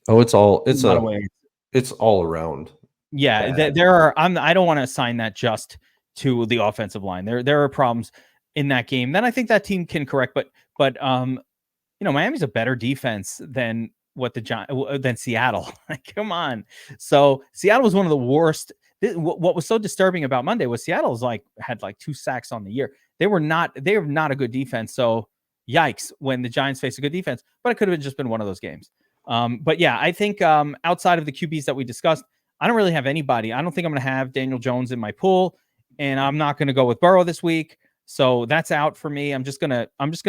B: Oh,
A: in a lot of ways.
B: it's all around
A: Yeah,
B: bad.
A: there are. I don't want to assign that just to the offensive line. There are problems in that game that I think that team can correct. But Miami's a better defense than than Seattle. Like, come on. So Seattle was one of the worst. What was so disturbing about Monday was Seattle's had like 2 sacks on the year. They are not a good defense. So yikes when the Giants face a good defense, but it could have just been one of those games. But yeah, I think outside of the QBs that we discussed, I don't really have anybody. I don't think I'm going to have Daniel Jones in my pool, and I'm not going to go with Burrow this week. So that's out for me. I'm just gonna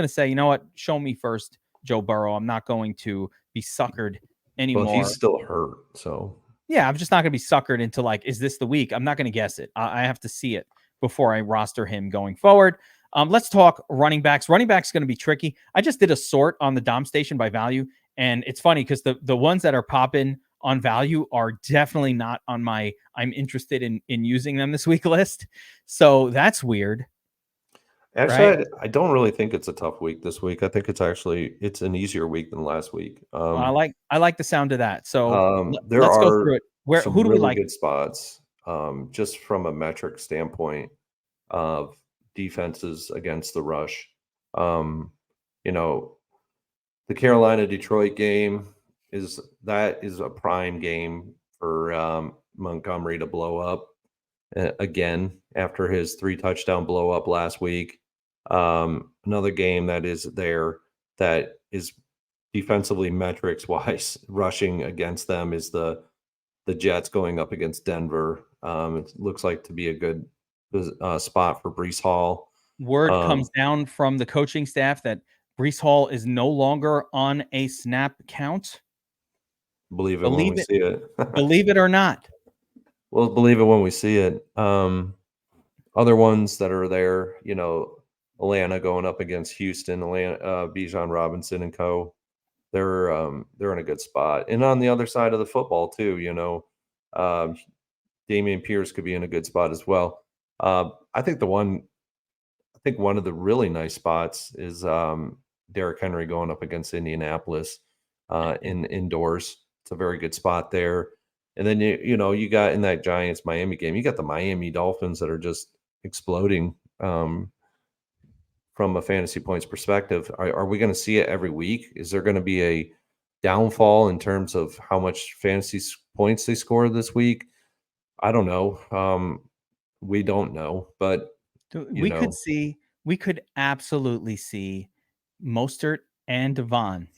A: say, you know what? Show me first, Joe Burrow. I'm not going to be suckered
B: Well, he's
A: anymore.
B: still hurt, so
A: Yeah, I'm just not going to be suckered into like, is this the week? I'm not going to guess it. I have to see it before I roster him going forward. Let's talk running backs. Running backs going to be tricky. I just did a sort on the Dom station by value, and it's funny because the ones that are popping on value are definitely not on my I'm interested in using them this week list. So that's weird, right?
B: actually, I don't really think it's a tough week this week. I think it's an easier week than last week.
A: Well, I like the sound of that. So
B: There
A: let's go
B: are
A: through it. Who
B: some
A: do we
B: really
A: like?
B: good spots, just from a metric standpoint of defenses against the rush. Um, you know, the Carolina Detroit game is a prime game for Montgomery to blow up again after his 3 touchdown blow up last week. Another game that is there that is defensively metrics wise rushing against them is the Jets going up against Denver. It looks like to be a good spot for Brees Hall.
A: Word comes
B: Um,
A: down from the coaching staff that Brees Hall is no longer on a snap count.
B: believe it when
A: Believe
B: we
A: it,
B: see it.
A: believe it or not.
B: We'll believe it when we see it. Other ones that are there, Atlanta going up against Houston, Atlanta, Bijan Robinson and co. They're in a good spot. And on the other side of the football too, um, Damian Pierce could be in a good spot as well. I think one of the really nice spots is Derrick Henry going up against Indianapolis in indoors. It's a very good spot there. And then you got in that Giants Miami game, you got the Miami Dolphins that are just exploding from a fantasy points perspective. Are we going to see it every week? Is there going to be a downfall in terms of how much fantasy points they score this week? I don't know. We don't know, but you
A: We could
B: know,
A: see, we could absolutely see Mostert and Devon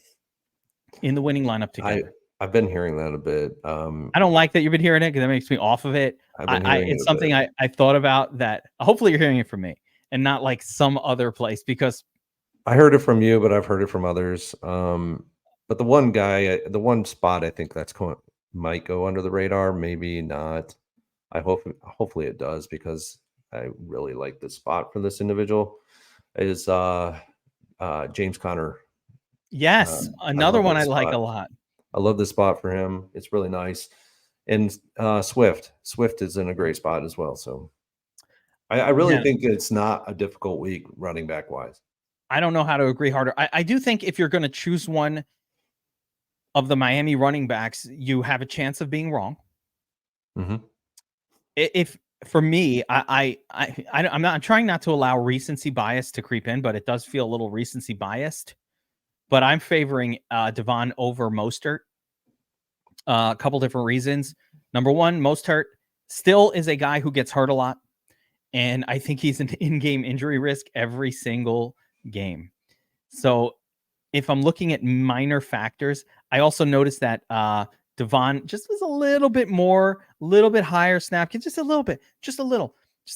A: in the winning lineup
B: I
A: together.
B: I've been hearing that a bit.
A: I don't like that you've been hearing it because that makes me off of it.
B: I've been hearing it
A: It's
B: a bit.
A: something I thought about that. Hopefully, you're hearing it from me and not like some other place because
B: I heard it from you, but I've heard it from others. But the one spot I think might go under the radar, maybe not. Hopefully it does because I really like this spot for this individual is James Conner.
A: yes,
B: I
A: another
B: love
A: one I
B: this
A: like a
B: spot.
A: lot.
B: I love this spot for him. It's really nice. And Swift is in a great spot as well. So I really
A: Yeah,
B: think it's not a difficult week running back wise.
A: I don't know how to agree harder. I do think if you're going to choose one of the Miami running backs, you have a chance of being wrong.
B: Hmm.
A: If for me, I'm trying not to allow recency bias to creep in, but it does feel a little recency biased but I'm favoring Devon over Mostert. A couple different reasons. Number one, Mostert still is a guy who gets hurt a lot, and I think he's an in-game injury risk every single game. So if I'm looking at minor factors, I also noticed that Devon just was a little bit higher snap count, just a little bit, just a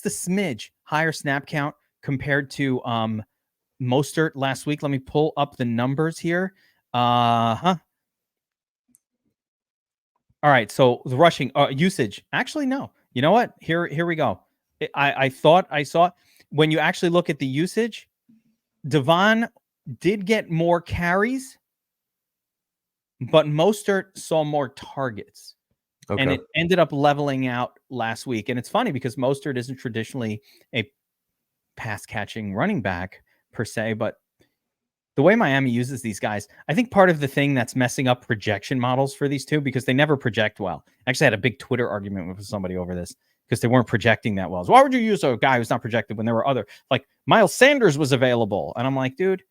A: smidge higher snap count compared to Mostert last week. Let me pull up the numbers here. All right, so the rushing usage. Actually, no. You know what? Here we go. I thought I saw when you actually look at the usage, Devon did get more carries, but Mostert saw more targets.
B: Okay.
A: And it ended up leveling out last week. And it's funny because Mostert isn't traditionally a pass catching running back per se, but the way Miami uses these guys, I think part of the thing that's messing up projection models for these two, because they never project well. I actually had a big Twitter argument with somebody over this because they weren't projecting that well. So why would you use a guy who's not projected when there were other, like Miles Sanders was available? And I'm like, dude,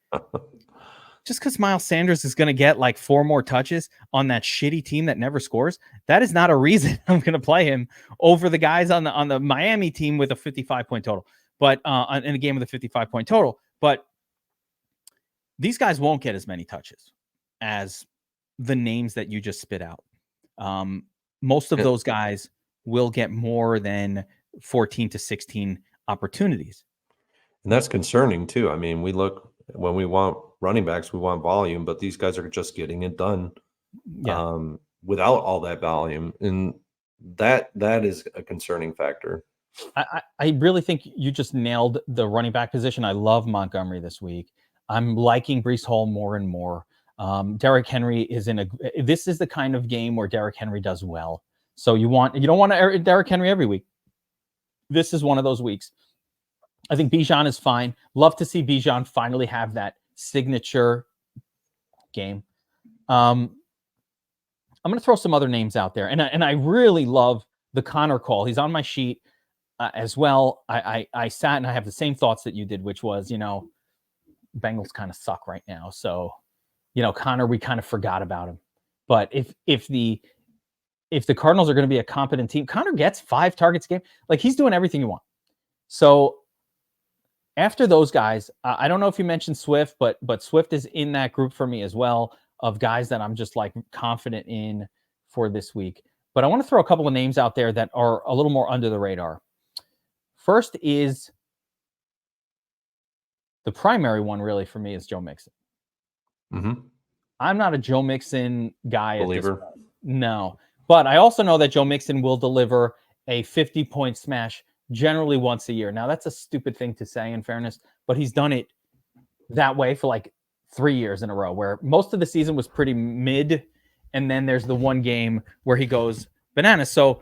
A: just because Miles Sanders is going to get like 4 more touches on that shitty team that never scores, that is not a reason I'm going to play him over the guys on the Miami team with a 55-point total, but in a game with a 55-point total. But these guys won't get as many touches as the names that you just spit out. Most of those guys will get more than 14 to 16 opportunities.
B: And that's concerning too. I mean, when we want running backs, we want volume, but these guys are just getting it done without all that volume. And that is a concerning factor.
A: I really think you just nailed the running back position. I love Montgomery this week. I'm liking Breece Hall more and more. Derrick Henry is this is the kind of game where Derrick Henry does well. So you don't want Derrick Henry every week. This is one of those weeks. I think Bijan is fine. Love to see Bijan finally have that signature game. I'm going to throw some other names out there, and I really love the Connor call. He's on my sheet as well. I sat and I have the same thoughts that you did, which was, Bengals kind of suck right now. So, Connor, we kind of forgot about him. But if the Cardinals are going to be a competent team, Connor gets 5 targets a game. Like, he's doing everything you want. So after those guys, I don't know if you mentioned Swift, but Swift is in that group for me as well of guys that I'm just like confident in for this week. But I want to throw a couple of names out there that are a little more under the radar. First is the primary one really for me is Joe Mixon.
B: Mm-hmm.
A: I'm not a Joe Mixon guy
B: Believer.
A: at this point. No. But I also know that Joe Mixon will deliver a 50-point smash generally once a year. Now, that's a stupid thing to say in fairness, but he's done it that way for like 3 years in a row, where most of the season was pretty mid, and then there's the one game where he goes bananas. So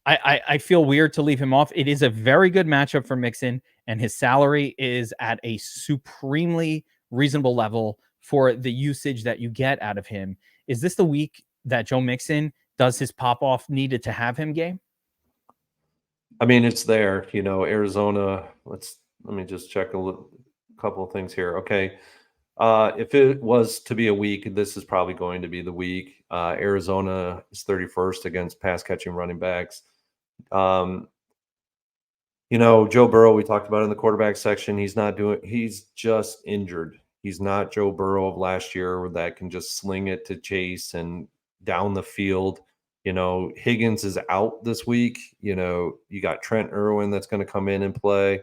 A: I feel weird to leave him off. It is a very good matchup for Mixon, and his salary is at a supremely reasonable level for the usage that you get out of him. Is this the week that Joe Mixon does his pop-off needed to have him game?
B: I mean, it's there. Arizona. Let me just check a couple of things here. Okay. If it was to be a week, this is probably going to be the week. Arizona is 31st against pass catching running backs. Joe Burrow, we talked about in the quarterback section. He's just injured. He's not Joe Burrow of last year that can just sling it to Chase and down the field. Higgins is out this week. You got Trent Irwin that's going to come in and play.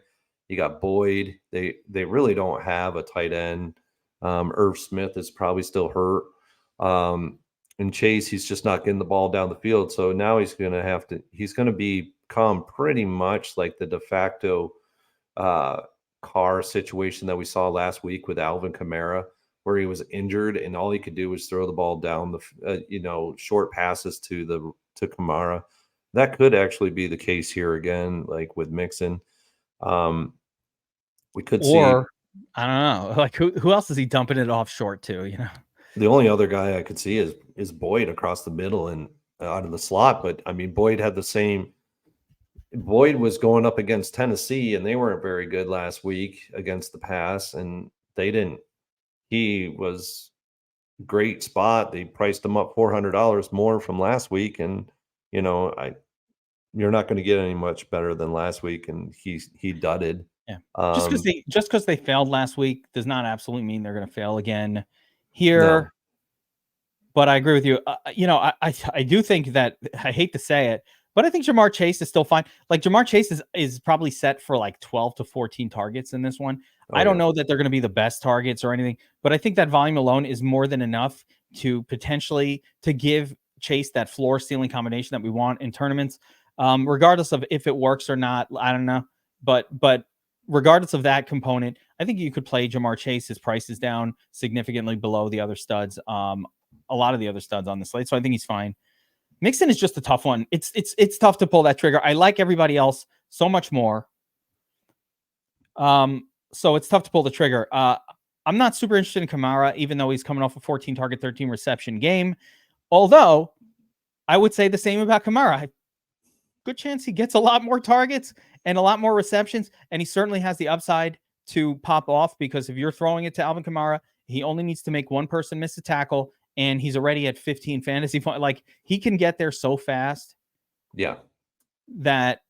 B: You got Boyd. They really don't have a tight end. Irv Smith is probably still hurt. And Chase, he's just not getting the ball down the field. So now he's going to become pretty much like the de facto Carr situation that we saw last week with Alvin Kamara, where he was injured and all he could do was throw the ball down the, short passes to Kamara. That could actually be the case here again, like with Mixon. We could see.
A: I don't know. Like who else is he dumping it off short to?
B: The only other guy I could see is Boyd across the middle and out of the slot. But I mean, Boyd was going up against Tennessee, and they weren't very good last week against the pass, and they didn't he was great spot. They priced him up $400 more from last week, and you know, you're not going to get any much better than last week, and he dudded.
A: Yeah. Just because they failed last week does not absolutely mean they're going to fail again here.
B: No.
A: But I agree with you. I do think that, I hate to say it, but I think Jamar Chase is still fine. Like, Jamar Chase is probably set for like 12 to 14 targets in this one. I don't know that they're going to be the best targets or anything, but I think that volume alone is more than enough to potentially to give Chase that floor ceiling combination that we want in tournaments. Regardless of if it works or not, I don't know. But regardless of that component, I think you could play Jamar Chase. His price is down significantly below the other studs. A lot of the other studs on the slate. So I think he's fine. Mixon is just a tough one. It's tough to pull that trigger. I like everybody else so much more. So it's tough to pull the trigger. I'm not super interested in Kamara, even though he's coming off a 14 target, 13 reception game. Although I would say the same about Kamara. Good chance he gets a lot more targets and a lot more receptions. And he certainly has the upside to pop off, because if you're throwing it to Alvin Kamara, he only needs to make one person miss a tackle, and he's already at 15 fantasy points. Like, he can get there so fast.
B: Yeah.
A: That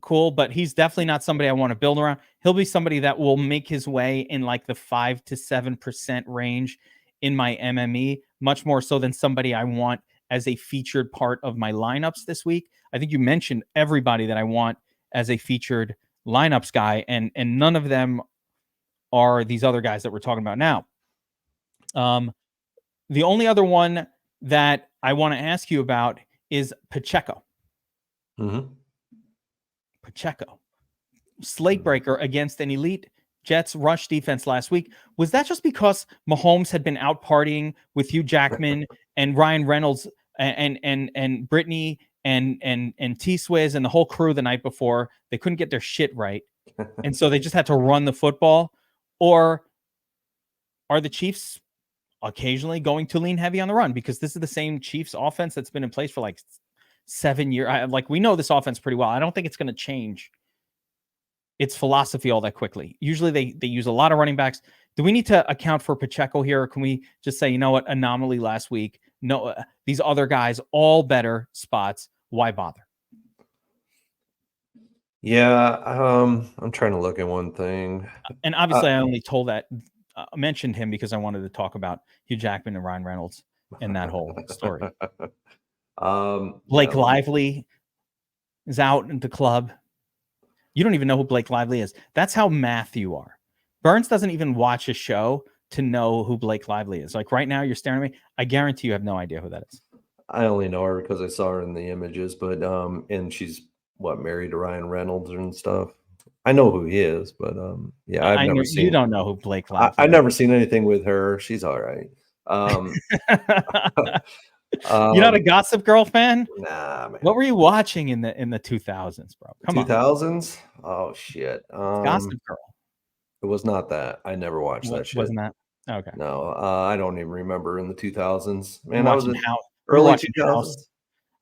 A: cool, but he's definitely not somebody I want to build around. He'll be somebody that will make his way in like the 5 to 7% range in my MME, much more so than somebody I want as a featured part of my lineups this week. I think you mentioned everybody that I want as a featured lineups guy, and none of them are these other guys that we're talking about now. The only other one that I want to ask you about is Pacheco.
B: Mm-hmm.
A: Pacheco, slate breaker against an elite Jets rush defense last week. Was that just because Mahomes had been out partying with Hugh Jackman and Ryan Reynolds and Brittany and T-Swizz and the whole crew the night before? They couldn't get their shit right, and so they just had to run the football? Or are the Chiefs occasionally going to lean heavy on the run, because this is the same Chiefs offense that's been in place for like 7 years? We know this offense pretty well. I don't think it's going to change its philosophy all that quickly. Usually they use a lot of running backs. Do we need to account for Pacheco here, or can we just say, you know what, anomaly last week? No, these other guys all better spots. Why bother?
B: Yeah, I'm trying to look at one thing.
A: And obviously, I only mentioned him because I wanted to talk about Hugh Jackman and Ryan Reynolds and that whole story. Blake Lively is out in the club. You don't even know who Blake Lively is. That's how math you are. Burns doesn't even watch a show to know who Blake Lively is. Like, right now, you're staring at me. I guarantee you have no idea who that is.
B: I only know her because I saw her in the images, but and she's married to Ryan Reynolds and stuff. I know who he is, but yeah, I've never seen.
A: You don't know who Blake Lively is.
B: I've never seen anything with her. She's all right.
A: You're not a Gossip Girl fan?
B: Nah, man.
A: What were you watching in the 2000s, bro? Come
B: 2000s? Oh shit.
A: Gossip Girl.
B: It was not that. I never watched that shit.
A: Wasn't that? Okay.
B: No, I don't even remember in the 2000s. Man,
A: I
B: was
A: in
B: early 2000s.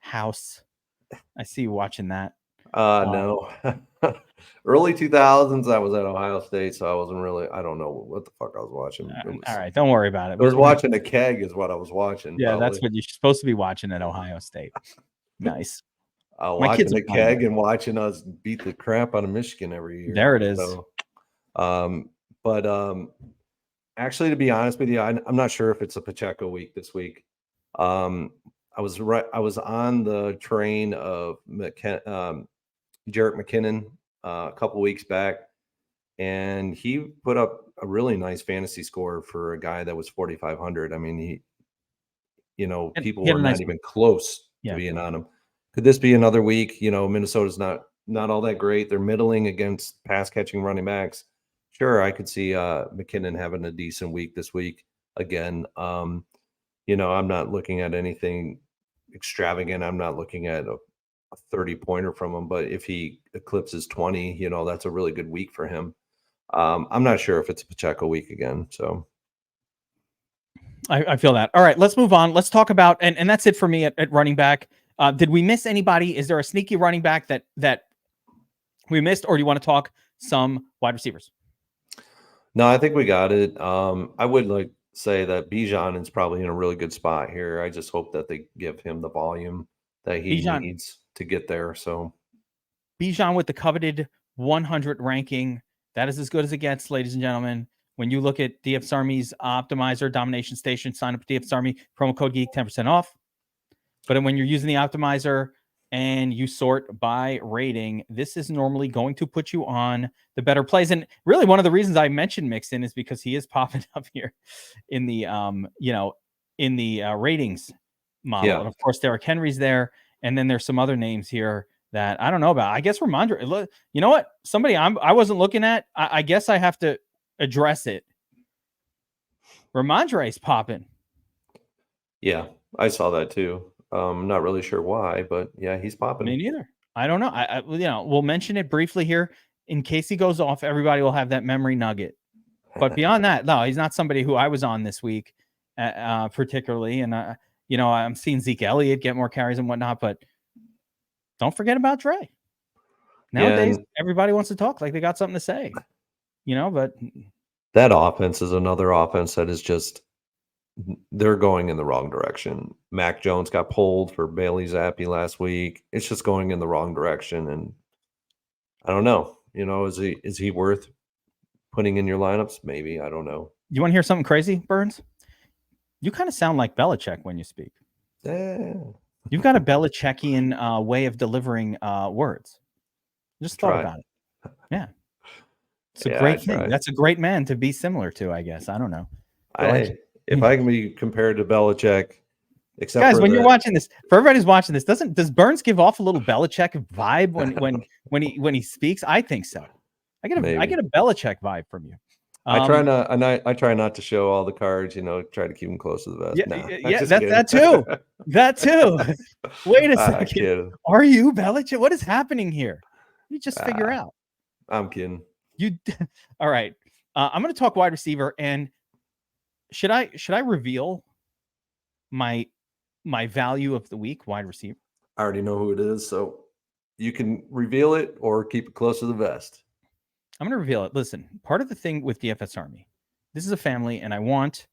A: House. I see you watching that.
B: No. Early 2000s, I was at Ohio State, so I wasn't really. I don't know what the fuck I was watching.
A: All right, don't worry about it.
B: I was watching a keg, is what I was watching.
A: Yeah, probably. That's what you're supposed to be watching at Ohio State. Nice.
B: Watching the keg and watching us beat the crap out of Michigan every year.
A: There it is.
B: So, actually, to be honest with you, I'm not sure if it's a Pacheco week this week. I was on the train of Jarrett McKinnon a couple weeks back, and he put up a really nice fantasy score for a guy that was 4,500. I mean, people were not even close to being on him. Could this be another week? Minnesota's not all that great. They're middling against pass catching running backs. Sure, I could see McKinnon having a decent week this week again. I'm not looking at anything extravagant. I'm not looking at a 30-pointer from him, but if he eclipses 20, that's a really good week for him. I'm not sure if it's a Pacheco week again. So
A: I feel that. All right, let's move on. Let's talk about, and that's it for me at running back. Did we miss anybody? Is there a sneaky running back that we missed, or do you want to talk some wide receivers?
B: No, I think we got it. I would like say that Bijan is probably in a really good spot here. I just hope that they give him the volume that he
A: Bijan
B: needs to get there. So
A: Bijan with the coveted 100 ranking. That is as good as it gets, ladies and gentlemen. When you look at DFS Army's optimizer domination station, sign up at DFS Army, promo code Geek, 10% off. But when you're using the optimizer and you sort by rating, this is normally going to put you on the better plays. And really, one of the reasons I mentioned Mixon is because he is popping up here in the ratings model.
B: yeah,
A: And of course, Derrick Henry's there, and then there's some other names here that I don't know about. I guess Ramondre. You know what? Somebody I wasn't looking at. I guess I have to address it. Ramondre's popping.
B: yeah, I saw that too. Not really sure why, but yeah, he's popping.
A: Me neither. I don't know. We'll mention it briefly here in case he goes off. Everybody will have that memory nugget. But beyond that, no, he's not somebody who I was on this week, particularly. And I'm seeing Zeke Elliott get more carries and whatnot. But don't forget about Dre. Nowadays, everybody wants to talk like they got something to say. But
B: that offense is another offense that is just they're going in the wrong direction. Mac Jones got pulled for Bailey Zappi last week. It's just going in the wrong direction, and I don't know. Is he worth putting in your lineups? Maybe. I don't know.
A: You want to hear something crazy, Burns? You kind of sound like Belichick when you speak. You've got a Belichickian way of delivering words. Just thought about it. Yeah. It's a great thing. That's a great man to be similar to, I guess. I don't know.
B: If I can be compared to Belichick, except
A: guys, when you're watching this, for everybody who's watching this, does Burns give off a little Belichick vibe when he speaks? I think so. I get a Belichick vibe from you.
B: I try not to show all the cards. Try to keep them close to the vest.
A: That too. That too. Wait a second. Are you Belichick? What is happening here? You just figure out.
B: I'm kidding.
A: All right. I'm going to talk wide receiver, and should I reveal my value of the week, wide receiver?
B: I already know who it is, so you can reveal it or keep it close to the vest.
A: I'm going to reveal it. Listen, part of the thing with DFS Army, this is a family, and I want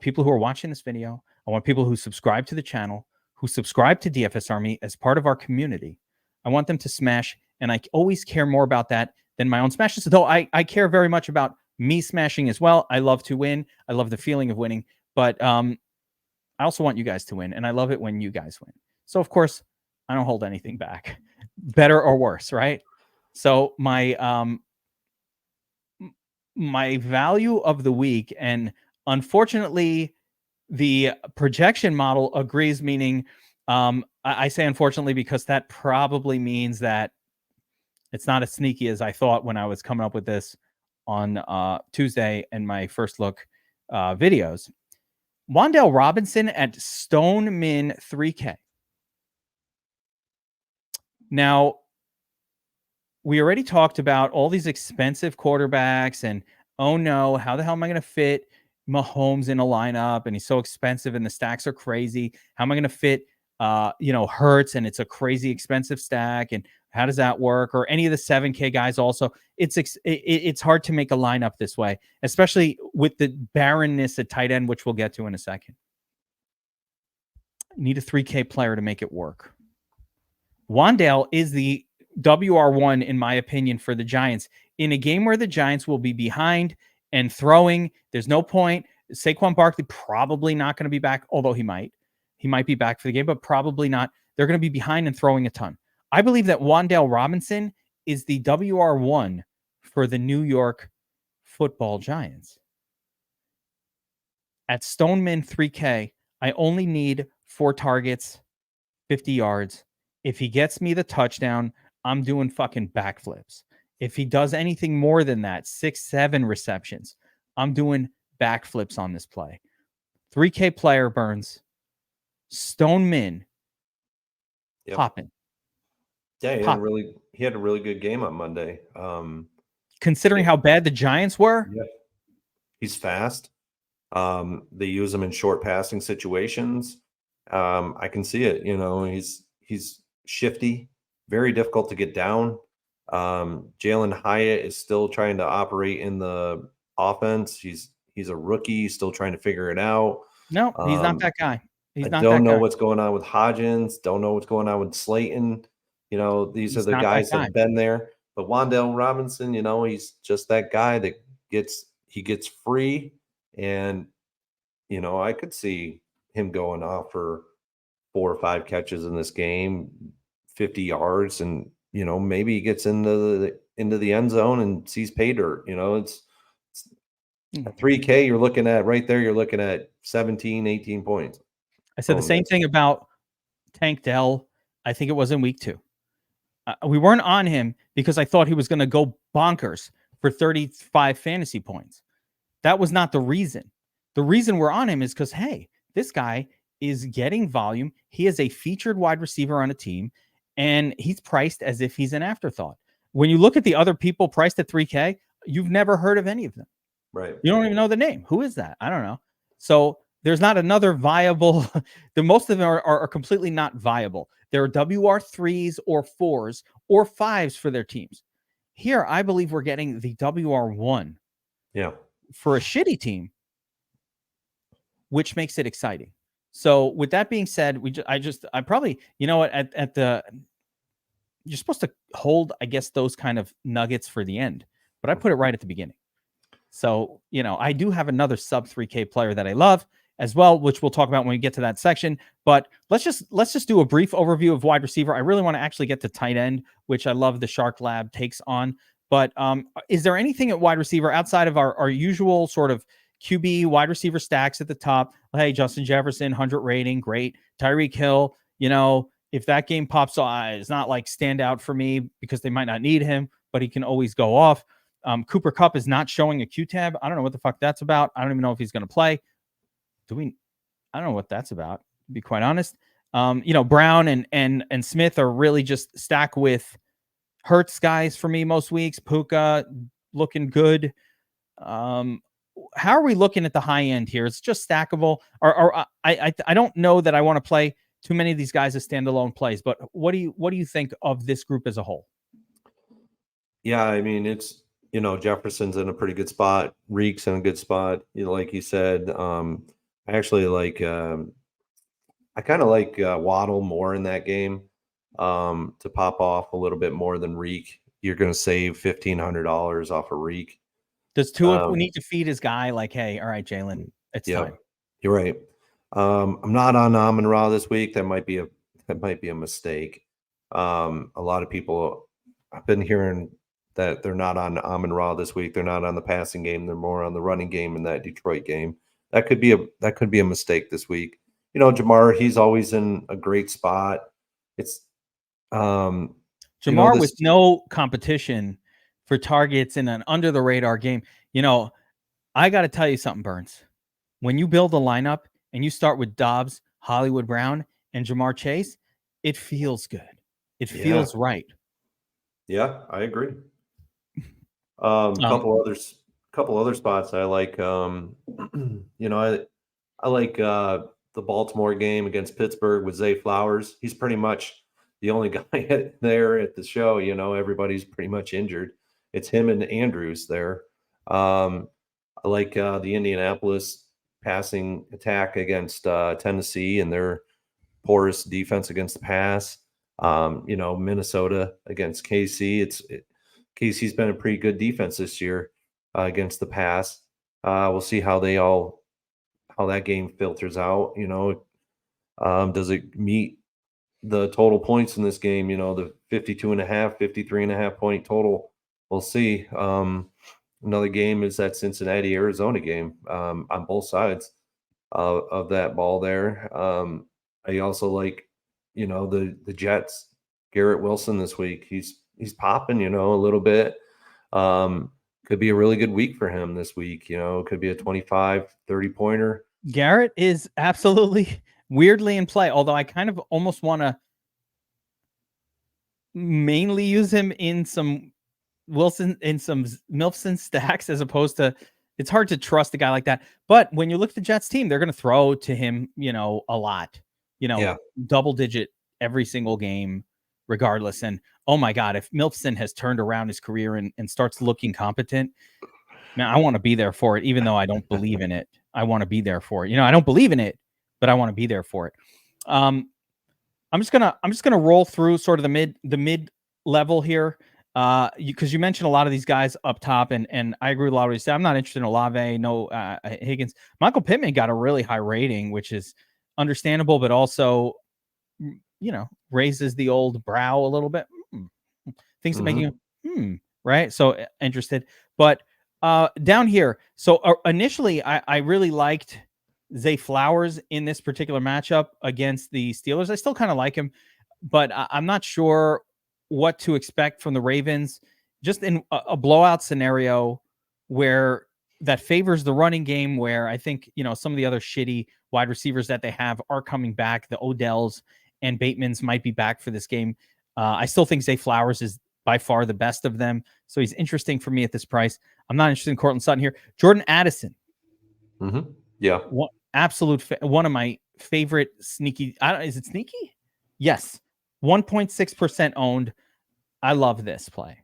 A: people who are watching this video. I want people who subscribe to the channel, who subscribe to DFS Army as part of our community. I want them to smash, and I always care more about that than my own smashes, though I care very much about me smashing as well. I love to win. I love the feeling of winning, but I also want you guys to win, and I love it when you guys win. So, of course, I don't hold anything back, better or worse, right? So my value of the week, and unfortunately, the projection model agrees, meaning I say unfortunately because that probably means that it's not as sneaky as I thought when I was coming up with this on Tuesday in my first look videos. Wan'Dale Robinson at Stone Min 3K. Now, we already talked about all these expensive quarterbacks and, oh no, how the hell am I going to fit Mahomes in a lineup? And he's so expensive and the stacks are crazy. How am I going to fit, Hurts, and it's a crazy expensive stack? And how does that work? Or any of the 7K guys also. It's hard to make a lineup this way, especially with the barrenness at tight end, which we'll get to in a second. You need a 3K player to make it work. Wan'Dale is the WR1, in my opinion, for the Giants in a game where the Giants will be behind and throwing. There's no point. Saquon Barkley probably not going to be back, although he might be back for the game, but probably not. They're going to be behind and throwing a ton. I believe that Wan'Dale Robinson is the WR1 for the New York Football Giants. At Stoneman 3K, I only need 4 targets, 50 yards. If he gets me the touchdown, I'm doing fucking backflips. If he does anything more than that, 6-7 receptions, I'm doing backflips on this play. 3K player, Burns. Stoneman.
B: Yep.
A: Popping.
B: Yeah, he had a really good game on Monday.
A: Considering how bad the Giants were?
B: Yeah. He's fast. They use him in short passing situations. I can see it. He's shifty, very difficult to get down. Jalen Hyatt is still trying to operate in the offense. He's a rookie, still trying to figure it out.
A: No, he's not
B: Um,
A: that guy.
B: I
A: He's not
B: don't
A: that
B: know
A: guy.
B: what's going on with Hodgins. Don't know what's going on with Slayton. These are
A: He's
B: the
A: not that
B: guys that
A: guy.
B: have been there. But Wandale Robinson, he's just that guy that gets free, and I could see him going off for 4 or 5 catches in this game, 50 yards, and maybe he gets into the end zone and sees pay dirt. It's
A: Mm.
B: at 3K, you're looking at right there, you're looking at 17, 18 points
A: I said the
B: from
A: same
B: this.
A: thing about Tank Dell. I think it was in week 2. We weren't on him because I thought he was going to go bonkers for 35 fantasy points. That was not the reason. The reason we're on him is because, hey, this guy is getting volume. He is a featured wide receiver on a team, and he's priced as if he's an afterthought. When you look at the other people priced at 3K, you've never heard of any of them.
B: Right.
A: You don't even know the name. Who is that? I don't know. So there's not another viable. The most of them are completely not viable. There are WR3s or 4s or 5s for their teams. Here, I believe we're getting the WR1
B: Yeah.
A: for a shitty team, which makes it exciting. So with that being said, I probably, at the, you're supposed to hold, I guess, those kind of nuggets for the end, but I put it right at the beginning. So, I do have another sub 3K player that I love as well, which we'll talk about when we get to that section. But let's just do a brief overview of wide receiver. I really want to actually get to tight end, which I love the Shark Lab takes on. But is there anything at wide receiver outside of our usual sort of QB wide receiver stacks at the top? Hey, Justin Jefferson, 100 rating, great. Tyreek Hill, if that game pops off, it's not like stand out for me because they might not need him, but he can always go off. Cooper Kupp is not showing a Q tab. I don't know what the fuck that's about. I don't even know if he's going to play. I don't know what that's about, to be quite honest. Brown and Smith are really just stacked with Hurts guys for me most weeks. Puka looking good. How are we looking at the high end here? It's just stackable. Or I don't know that I want to play too many of these guys as standalone plays, but what do you think of this group as a whole?
B: Yeah, I mean, it's Jefferson's in a pretty good spot. Reek's in a good spot. Like you said, I actually like. I kind of like Waddle more in that game to pop off a little bit more than Reek. You're going to save $1,500 off of Reek.
A: Does Tua
B: Um,
A: need to feed his guy like, hey, all right, Jalen, it's
B: yeah,
A: time?
B: you're right. I'm not on Amon Ra this week. That might be a mistake. A lot of people, I've been hearing that they're not on Amon Ra this week. They're not on the passing game. They're more on the running game in that Detroit game. That could be a mistake this week. Jamar, he's always in a great spot. It's
A: Jamar with
B: this.
A: no competition for targets in an under the radar game. I got to tell you something, Burns. When you build a lineup and you start with Dobbs, Hollywood Brown, and Jamar Chase, it feels good. It
B: Yeah,
A: feels right.
B: yeah, I agree.
A: Um,
B: Couple other spots I like. I like the Baltimore game against Pittsburgh with Zay Flowers. He's pretty much the only guy there at the show. Everybody's pretty much injured. It's him and Andrews there. I like the Indianapolis passing attack against Tennessee and their porous defense against the pass. Minnesota against KC. KC's been a pretty good defense this year against the pass. We'll see how that game filters out. Does it meet the total points in this game? The 52.5, 53.5 point total. We'll see. Another game is that Cincinnati Arizona game on both sides of that ball there. I also like, the Jets. Garrett Wilson this week. He's popping, a little bit. Could be a really good week for him this week. Could be a 25, 30 pointer.
A: Garrett is absolutely weirdly in play, although I kind of almost want to mainly use him in some Milson stacks as opposed to, it's hard to trust a guy like that. But when you look at the Jets team, they're going to throw to him, a lot,
B: Yeah.
A: double digit every single game, regardless. And oh my God, if Milson has turned around his career and starts looking competent, Man, I want to be there for it, even though I don't believe in it. I want to be there for it. I don't believe in it, but I want to be there for it. Um, I'm just gonna roll through sort of the mid level here. Because you mentioned a lot of these guys up top, and I agree with a lot of what you said. I'm not interested in Olave, no Higgins. Michael Pittman got a really high rating, which is understandable, but also raises the old brow a little bit. Things that make you right. So interested, but down here. So initially, I really liked Zay Flowers in this particular matchup against the Steelers. I still kind of like him, but I'm not sure what to expect from the Ravens. Just in a blowout scenario where that favors the running game, where I think some of the other shitty wide receivers that they have are coming back. The Odells and Batemans might be back for this game. I still think Zay Flowers is by far the best of them, so he's interesting for me at this price. I'm not interested in Cortland Sutton here. Jordan Addison,
B: Yeah.
A: one of my favorite sneaky. Is it sneaky? Yes, 1.6% owned. I love this play.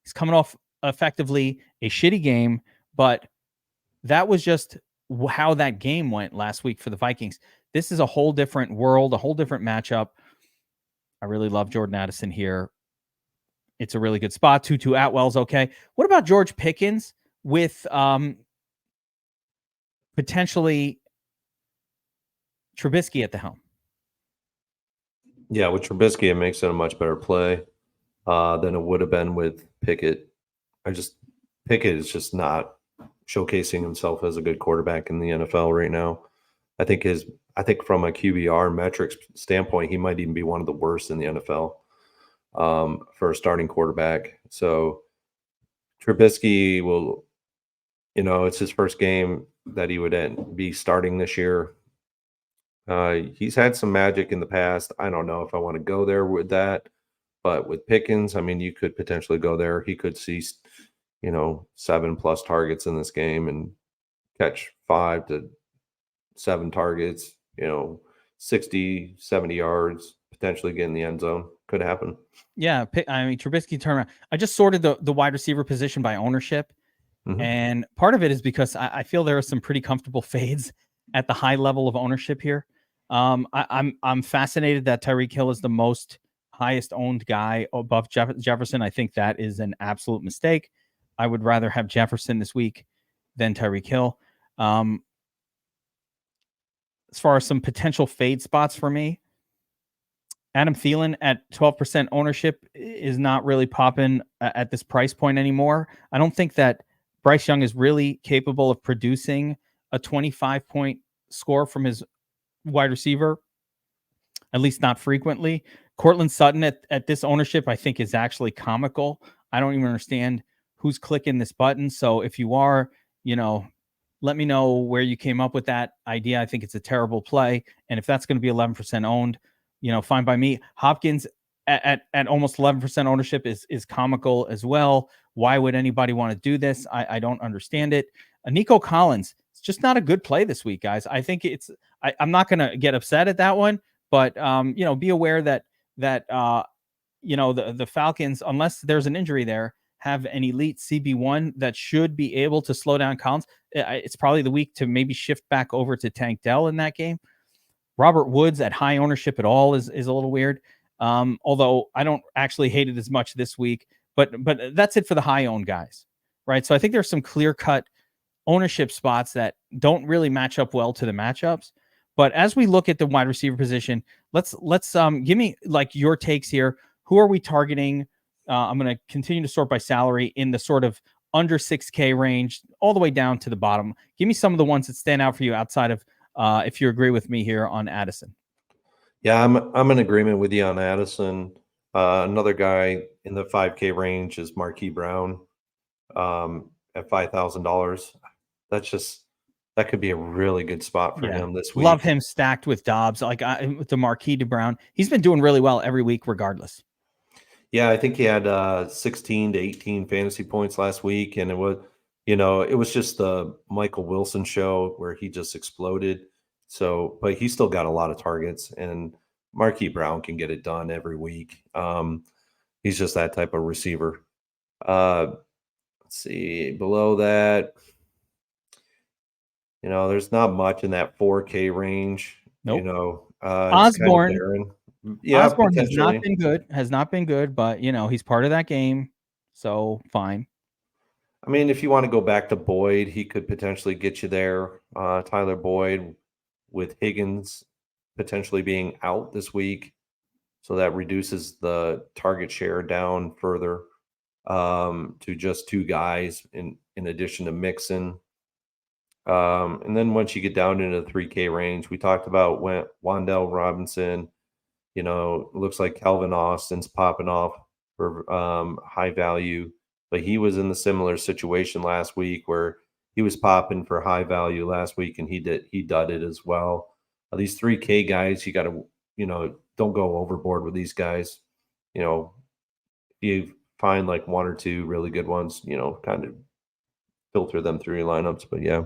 A: He's coming off effectively a shitty game, but that was just how that game went last week for the Vikings. This is a whole different world, a whole different matchup. I really love Jordan Addison here. It's a really good spot. Tutu Atwell's okay. What about George Pickens with potentially Trubisky at the helm?
B: Yeah, with Trubisky, it makes it a much better play than it would have been with Pickett. Pickett is just not showcasing himself as a good quarterback in the NFL right now. I think from a QBR metrics standpoint, he might even be one of the worst in the NFL for a starting quarterback. So Trubisky will, it's his first game that he would be starting this year. He's had some magic in the past. I don't know if I want to go there with that, but with Pickens, I mean, you could potentially go there. He could see, 7+ targets in this game and catch 5 to 7 targets, 60, 70 yards, potentially get in the end zone. Could happen.
A: Yeah, I mean, Trubisky turnaround. I just sorted the wide receiver position by ownership. And part of it is because I feel there are some pretty comfortable fades at the high level of ownership here. I'm fascinated that Tyreek Hill is the most highest owned guy above Jefferson. I think that is an absolute mistake. I would rather have Jefferson this week than Tyreek Hill. As far as some potential fade spots for me, Adam Thielen at 12% ownership is not really popping at this price point anymore. I don't think that Bryce Young is really capable of producing a 25-point score from his wide receiver, at least not frequently. Cortland Sutton at this ownership, I think, is actually comical. I don't even understand who's clicking this button. So if you are, let me know where you came up with that idea. I think it's a terrible play. And if that's going to be 11% owned, fine by me. Hopkins at almost 11% ownership is comical as well. Why would anybody want to do this? I don't understand it. Nico Collins, it's just not a good play this week, guys. I think I'm not going to get upset at that one, but be aware that the Falcons, unless there's an injury there, have an elite CB1 that should be able to slow down Collins. It's probably the week to maybe shift back over to Tank Dell in that game. Robert Woods at high ownership at all is a little weird. Although I don't actually hate it as much this week, but that's it for the high owned guys, right? So I think there's some clear cut ownership spots that don't really match up well to the matchups. But as we look at the wide receiver position, let's give me like your takes here. Who are we targeting? I'm going to continue to sort by salary in the sort of under 6K range, all the way down to the bottom. Give me some of the ones that stand out for you outside of, if you agree with me here on Addison.
B: Yeah, I'm in agreement with you on Addison. Another guy in the 5K range is Marquise Brown at $5,000. That could be a really good spot for him this week.
A: Love him stacked with Dobbs, like with the Marquise Brown. He's been doing really well every week, regardless.
B: Yeah, I think he had 16 to 18 fantasy points last week, and it was just the Michael Wilson show where he just exploded. So, but he still got a lot of targets, and Marquise Brown can get it done every week. He's just that type of receiver. Let's see. Below that, there's not much in that 4K range.
A: Nope.
B: It's kind of
A: Osborne
B: barren. Yeah,
A: Osborne has not
B: potentially.
A: been good. Has not been good, but he's part of that game, so fine.
B: I mean, if you want to go back to Boyd, he could potentially get you there. Tyler Boyd with Higgins potentially being out this week. So that reduces the target share down further to just two guys in addition to Mixon. And then once you get down into the 3K range, we talked about when Wandell Robinson, it looks like Calvin Austin's popping off for high value, but he was in the similar situation last week where he was popping for high value last week and he did it as well. These 3K guys, you got to, don't go overboard with these guys. If you find like one or two really good ones, kind of filter them through your lineups. But yeah.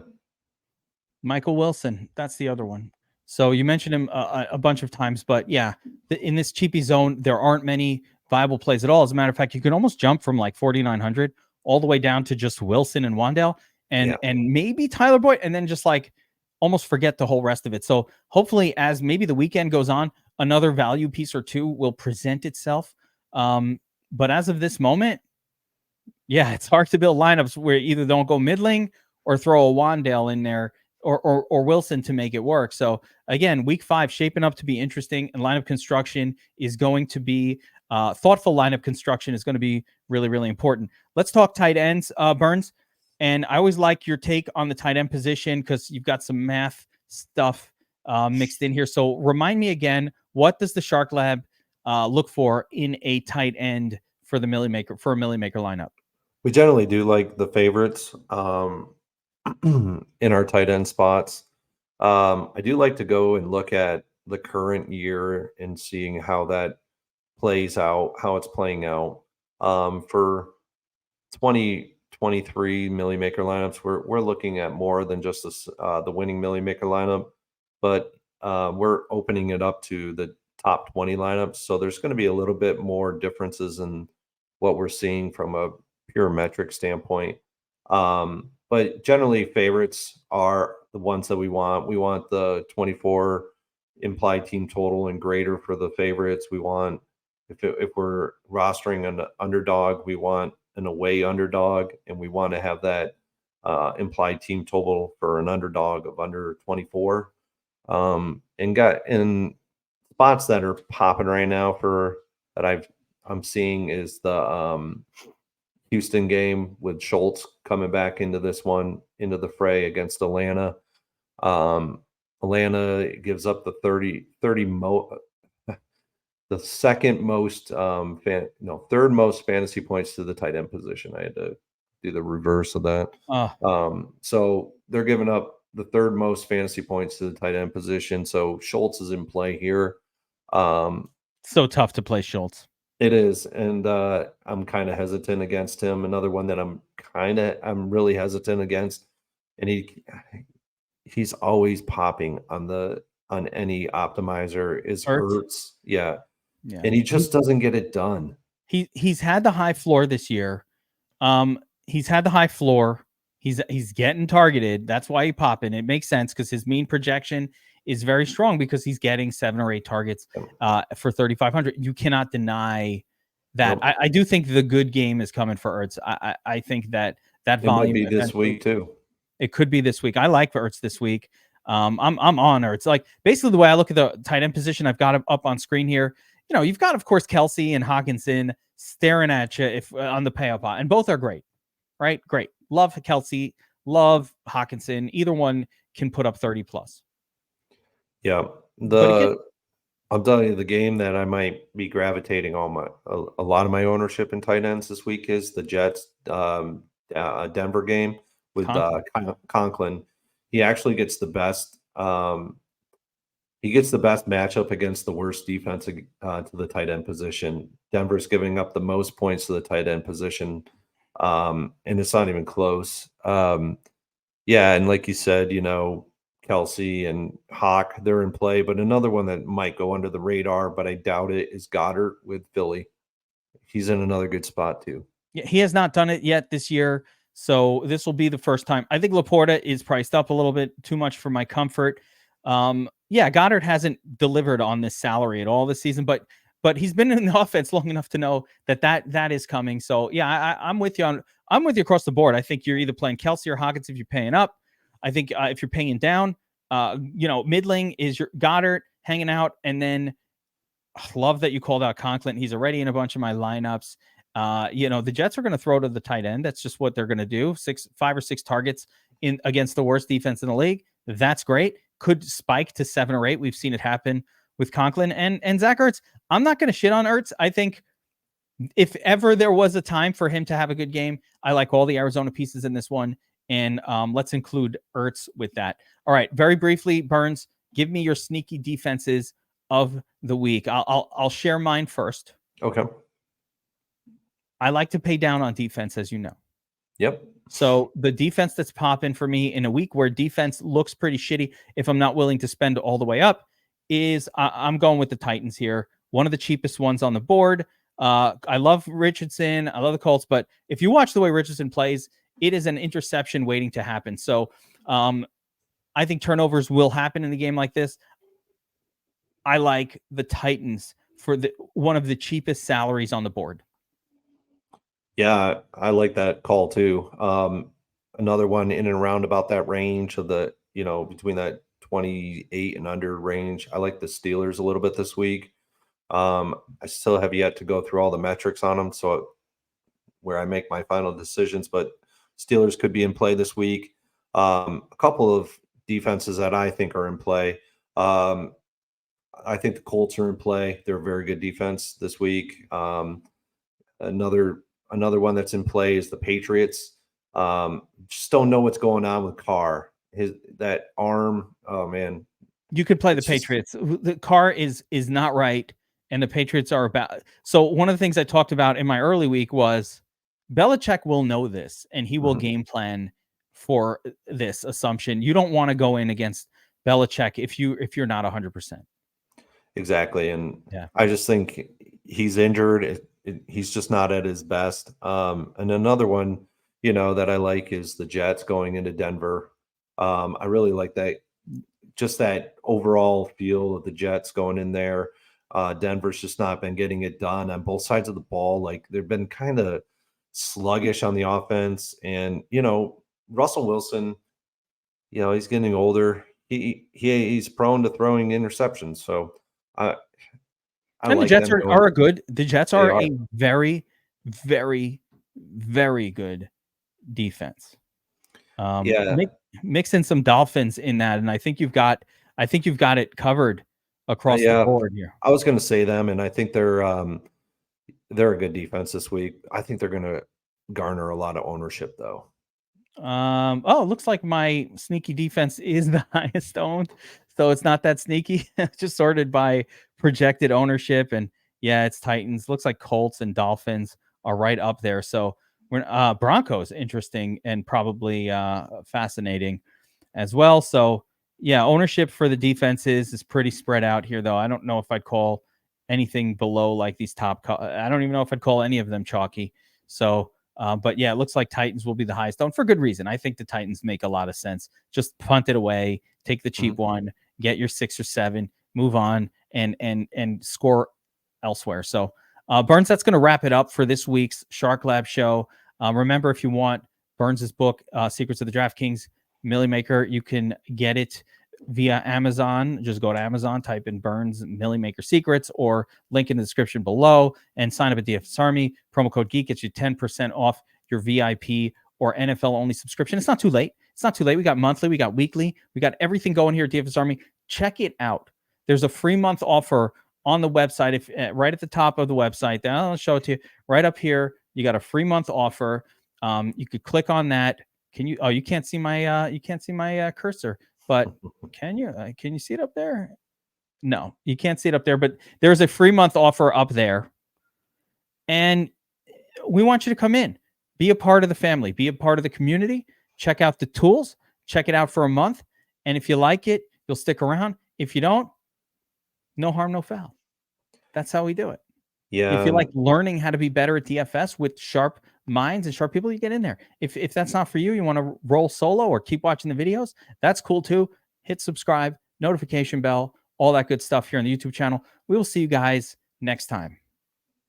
A: Michael Wilson, that's the other one. So you mentioned him a bunch of times, but yeah, in this cheapy zone, there aren't many viable plays at all. As a matter of fact, you can almost jump from like 4,900 all the way down to just Wilson and Wandell and
B: Yeah.
A: maybe Tyler Boyd, and then just like almost forget the whole rest of it. So hopefully, as maybe the weekend goes on, another value piece or two will present itself. But as of this moment, yeah, it's hard to build lineups where either don't go middling or throw a Wandale in there or Wilson to make it work. So again, week 5 shaping up to be interesting, and lineup construction is going to be thoughtful. Lineup construction is going to be really, really important. Let's talk tight ends, Burns. And I always like your take on the tight end position because you've got some math stuff mixed in here. So remind me again, what does the Shark Lab look for in a tight end for the Millie Maker lineup?
B: We generally do like the favorites in our tight end spots. I do like to go and look at the current year and seeing how that plays out, how it's playing out. For 2023 Millie Maker lineups, we're looking at more than just the winning Millie Maker lineup, but we're opening it up to the top 20 lineups. So there's going to be a little bit more differences in what we're seeing from a pure metric standpoint. But generally, favorites are the ones that we want. We want the 24 implied team total and greater for the favorites. We want, if we're rostering an underdog, we want an away underdog, and we want to have that implied team total for an underdog of under 24. And got in spots that are popping right now for that I'm seeing is the Houston game with Schultz coming back into this one, into the fray against Atlanta. Atlanta gives up the 30 the second most third most fantasy points to the tight end position. I had to do the reverse of that. So they're giving up the third most fantasy points to the tight end position. So Schultz is in play here.
A: So tough to play Schultz.
B: It is, and I'm kind of hesitant against him. Another one that I'm really hesitant against, and he's always popping on any optimizer is Ertz. Yeah. And he just doesn't get it done.
A: He's had the high floor this year. He's had the high floor. He's getting targeted. That's why he popping. It makes sense because his mean projection is very strong because he's getting 7 or 8 targets for 3,500. You cannot deny that. Nope. I do think the good game is coming for Ertz. I think that volume
B: might be this week too.
A: It could be this week. I like Ertz this week. I'm on Ertz. Like basically the way I look at the tight end position, I've got it up on screen here. You've got, of course, Kelsey and Hawkinson staring at you if on the payout pot, and both are great, right? Great. Love Kelsey, love Hawkinson. Either one can put up 30 plus.
B: Yeah. I'll tell you the game that I might be gravitating on a lot of my ownership in tight ends this week is the Jets Denver game with Conklin. He actually gets the best. He gets the best matchup against the worst defense to the tight end position. Denver's giving up the most points to the tight end position, and it's not even close. Yeah, and like you said, Kelsey and Hawk, they're in play. But another one that might go under the radar, but I doubt it, is Goddard with Philly. He's in another good spot too.
A: Yeah, he has not done it yet this year, so this will be the first time. I think Laporta is priced up a little bit too much for my comfort. Yeah, Goddard hasn't delivered on this salary at all this season, but he's been in the offense long enough to know that is coming. So yeah, I'm with you on I'm with you across the board. I think you're either playing Kelsey or Hawkins if you're paying up. I think if you're paying down, middling is your Goddard hanging out, and then love that you called out Conklin. He's already in a bunch of my lineups. The Jets are going to throw to the tight end. That's just what they're going to do. 5 or 6 targets in against the worst defense in the league. That's great. Could spike to 7 or 8. We've seen it happen with Conklin and Zach Ertz. I'm not going to shit on Ertz. I think if ever there was a time for him to have a good game, I like all the Arizona pieces in this one. And let's include Ertz with that. All right, very briefly, Burns, give me your sneaky defenses of the week. I'll share mine first.
B: Okay.
A: I like to pay down on defense, as you know.
B: Yep.
A: So the defense that's popping for me in a week where defense looks pretty shitty, if I'm not willing to spend all the way up, is I'm going with the Titans here. One of the cheapest ones on the board. I love Richardson. I love the Colts, but if you watch the way Richardson plays, it is an interception waiting to happen. So I think turnovers will happen in a game like this. I like the Titans for one of the cheapest salaries on the board.
B: Yeah, I like that call too. Another one in and around about that range of the, between that 28 and under range. I like the Steelers a little bit this week. I still have yet to go through all the metrics on them, so where I make my final decisions, but Steelers could be in play this week. A couple of defenses that I think are in play. I think the Colts are in play. They're a very good defense this week. Another one that's in play is the Patriots. Just don't know what's going on with Carr. That arm. Oh man,
A: you could play the Patriots. The Carr is not right, and the Patriots are about. So one of the things I talked about in my early week was Belichick will know this, and he will game plan for this assumption. You don't want to go in against Belichick if you're not 100%.
B: Exactly, and I just think he's injured. He's just not at his best. And another one, that I like is the Jets going into Denver. I really like that, just that overall feel of the Jets going in there. Denver's just not been getting it done on both sides of the ball. Like they've been kind of sluggish on the offense, and Russell Wilson, he's getting older. He's prone to throwing interceptions. So and
A: like the Jets are good. The Jets are a very, very, very good defense. Mix in some Dolphins in that, and I think you've got it covered across the board here.
B: I was going to say them, and I think they're a good defense this week. I think they're going to garner a lot of ownership, though.
A: It looks like my sneaky defense is the highest owned, so it's not that sneaky. Just sorted by projected ownership, and it's Titans. Looks like Colts and Dolphins are right up there. So we're Broncos, interesting and probably fascinating as well. So ownership for the defenses is pretty spread out here, though. I don't know if I'd call anything below like these top. I don't even know if I'd call any of them chalky. So. But it looks like Titans will be the highest owned for good reason. I think the Titans make a lot of sense. Just punt it away, take the cheap one, get your 6 or 7, move on, and score elsewhere. So, Burns, that's going to wrap it up for this week's Shark Lab show. Remember, if you want Burns's book, Secrets of the DraftKings Millie Maker, you can get it via Amazon. Just go to Amazon, type in Burns Millie Maker Secrets, or link in the description below, and sign up at DFS Army. Promo code Geek gets you 10% off your VIP or NFL only subscription. It's not too late. We got monthly, we got weekly, we got everything going here at DFS Army. Check it out. There's a free month offer on the website. If right at the top of the website, then I'll show it to you right up here. You got a free month offer. You could click on that. Can you? Oh, you can't see my cursor. But can you see it up there? No, you can't see it up there, but there's a free month offer up there. And we want you to come in, be a part of the family, be a part of the community, check out the tools, check it out for a month. And if you like it, you'll stick around. If you don't, no harm, no foul. That's how we do it.
B: Yeah.
A: If you like learning how to be better at DFS with sharp minds and sharp people, you get in there. If that's not for you, you want to roll solo or keep watching the videos, that's cool too. Hit subscribe, notification bell, all that good stuff here on the YouTube channel. We will see you guys next time.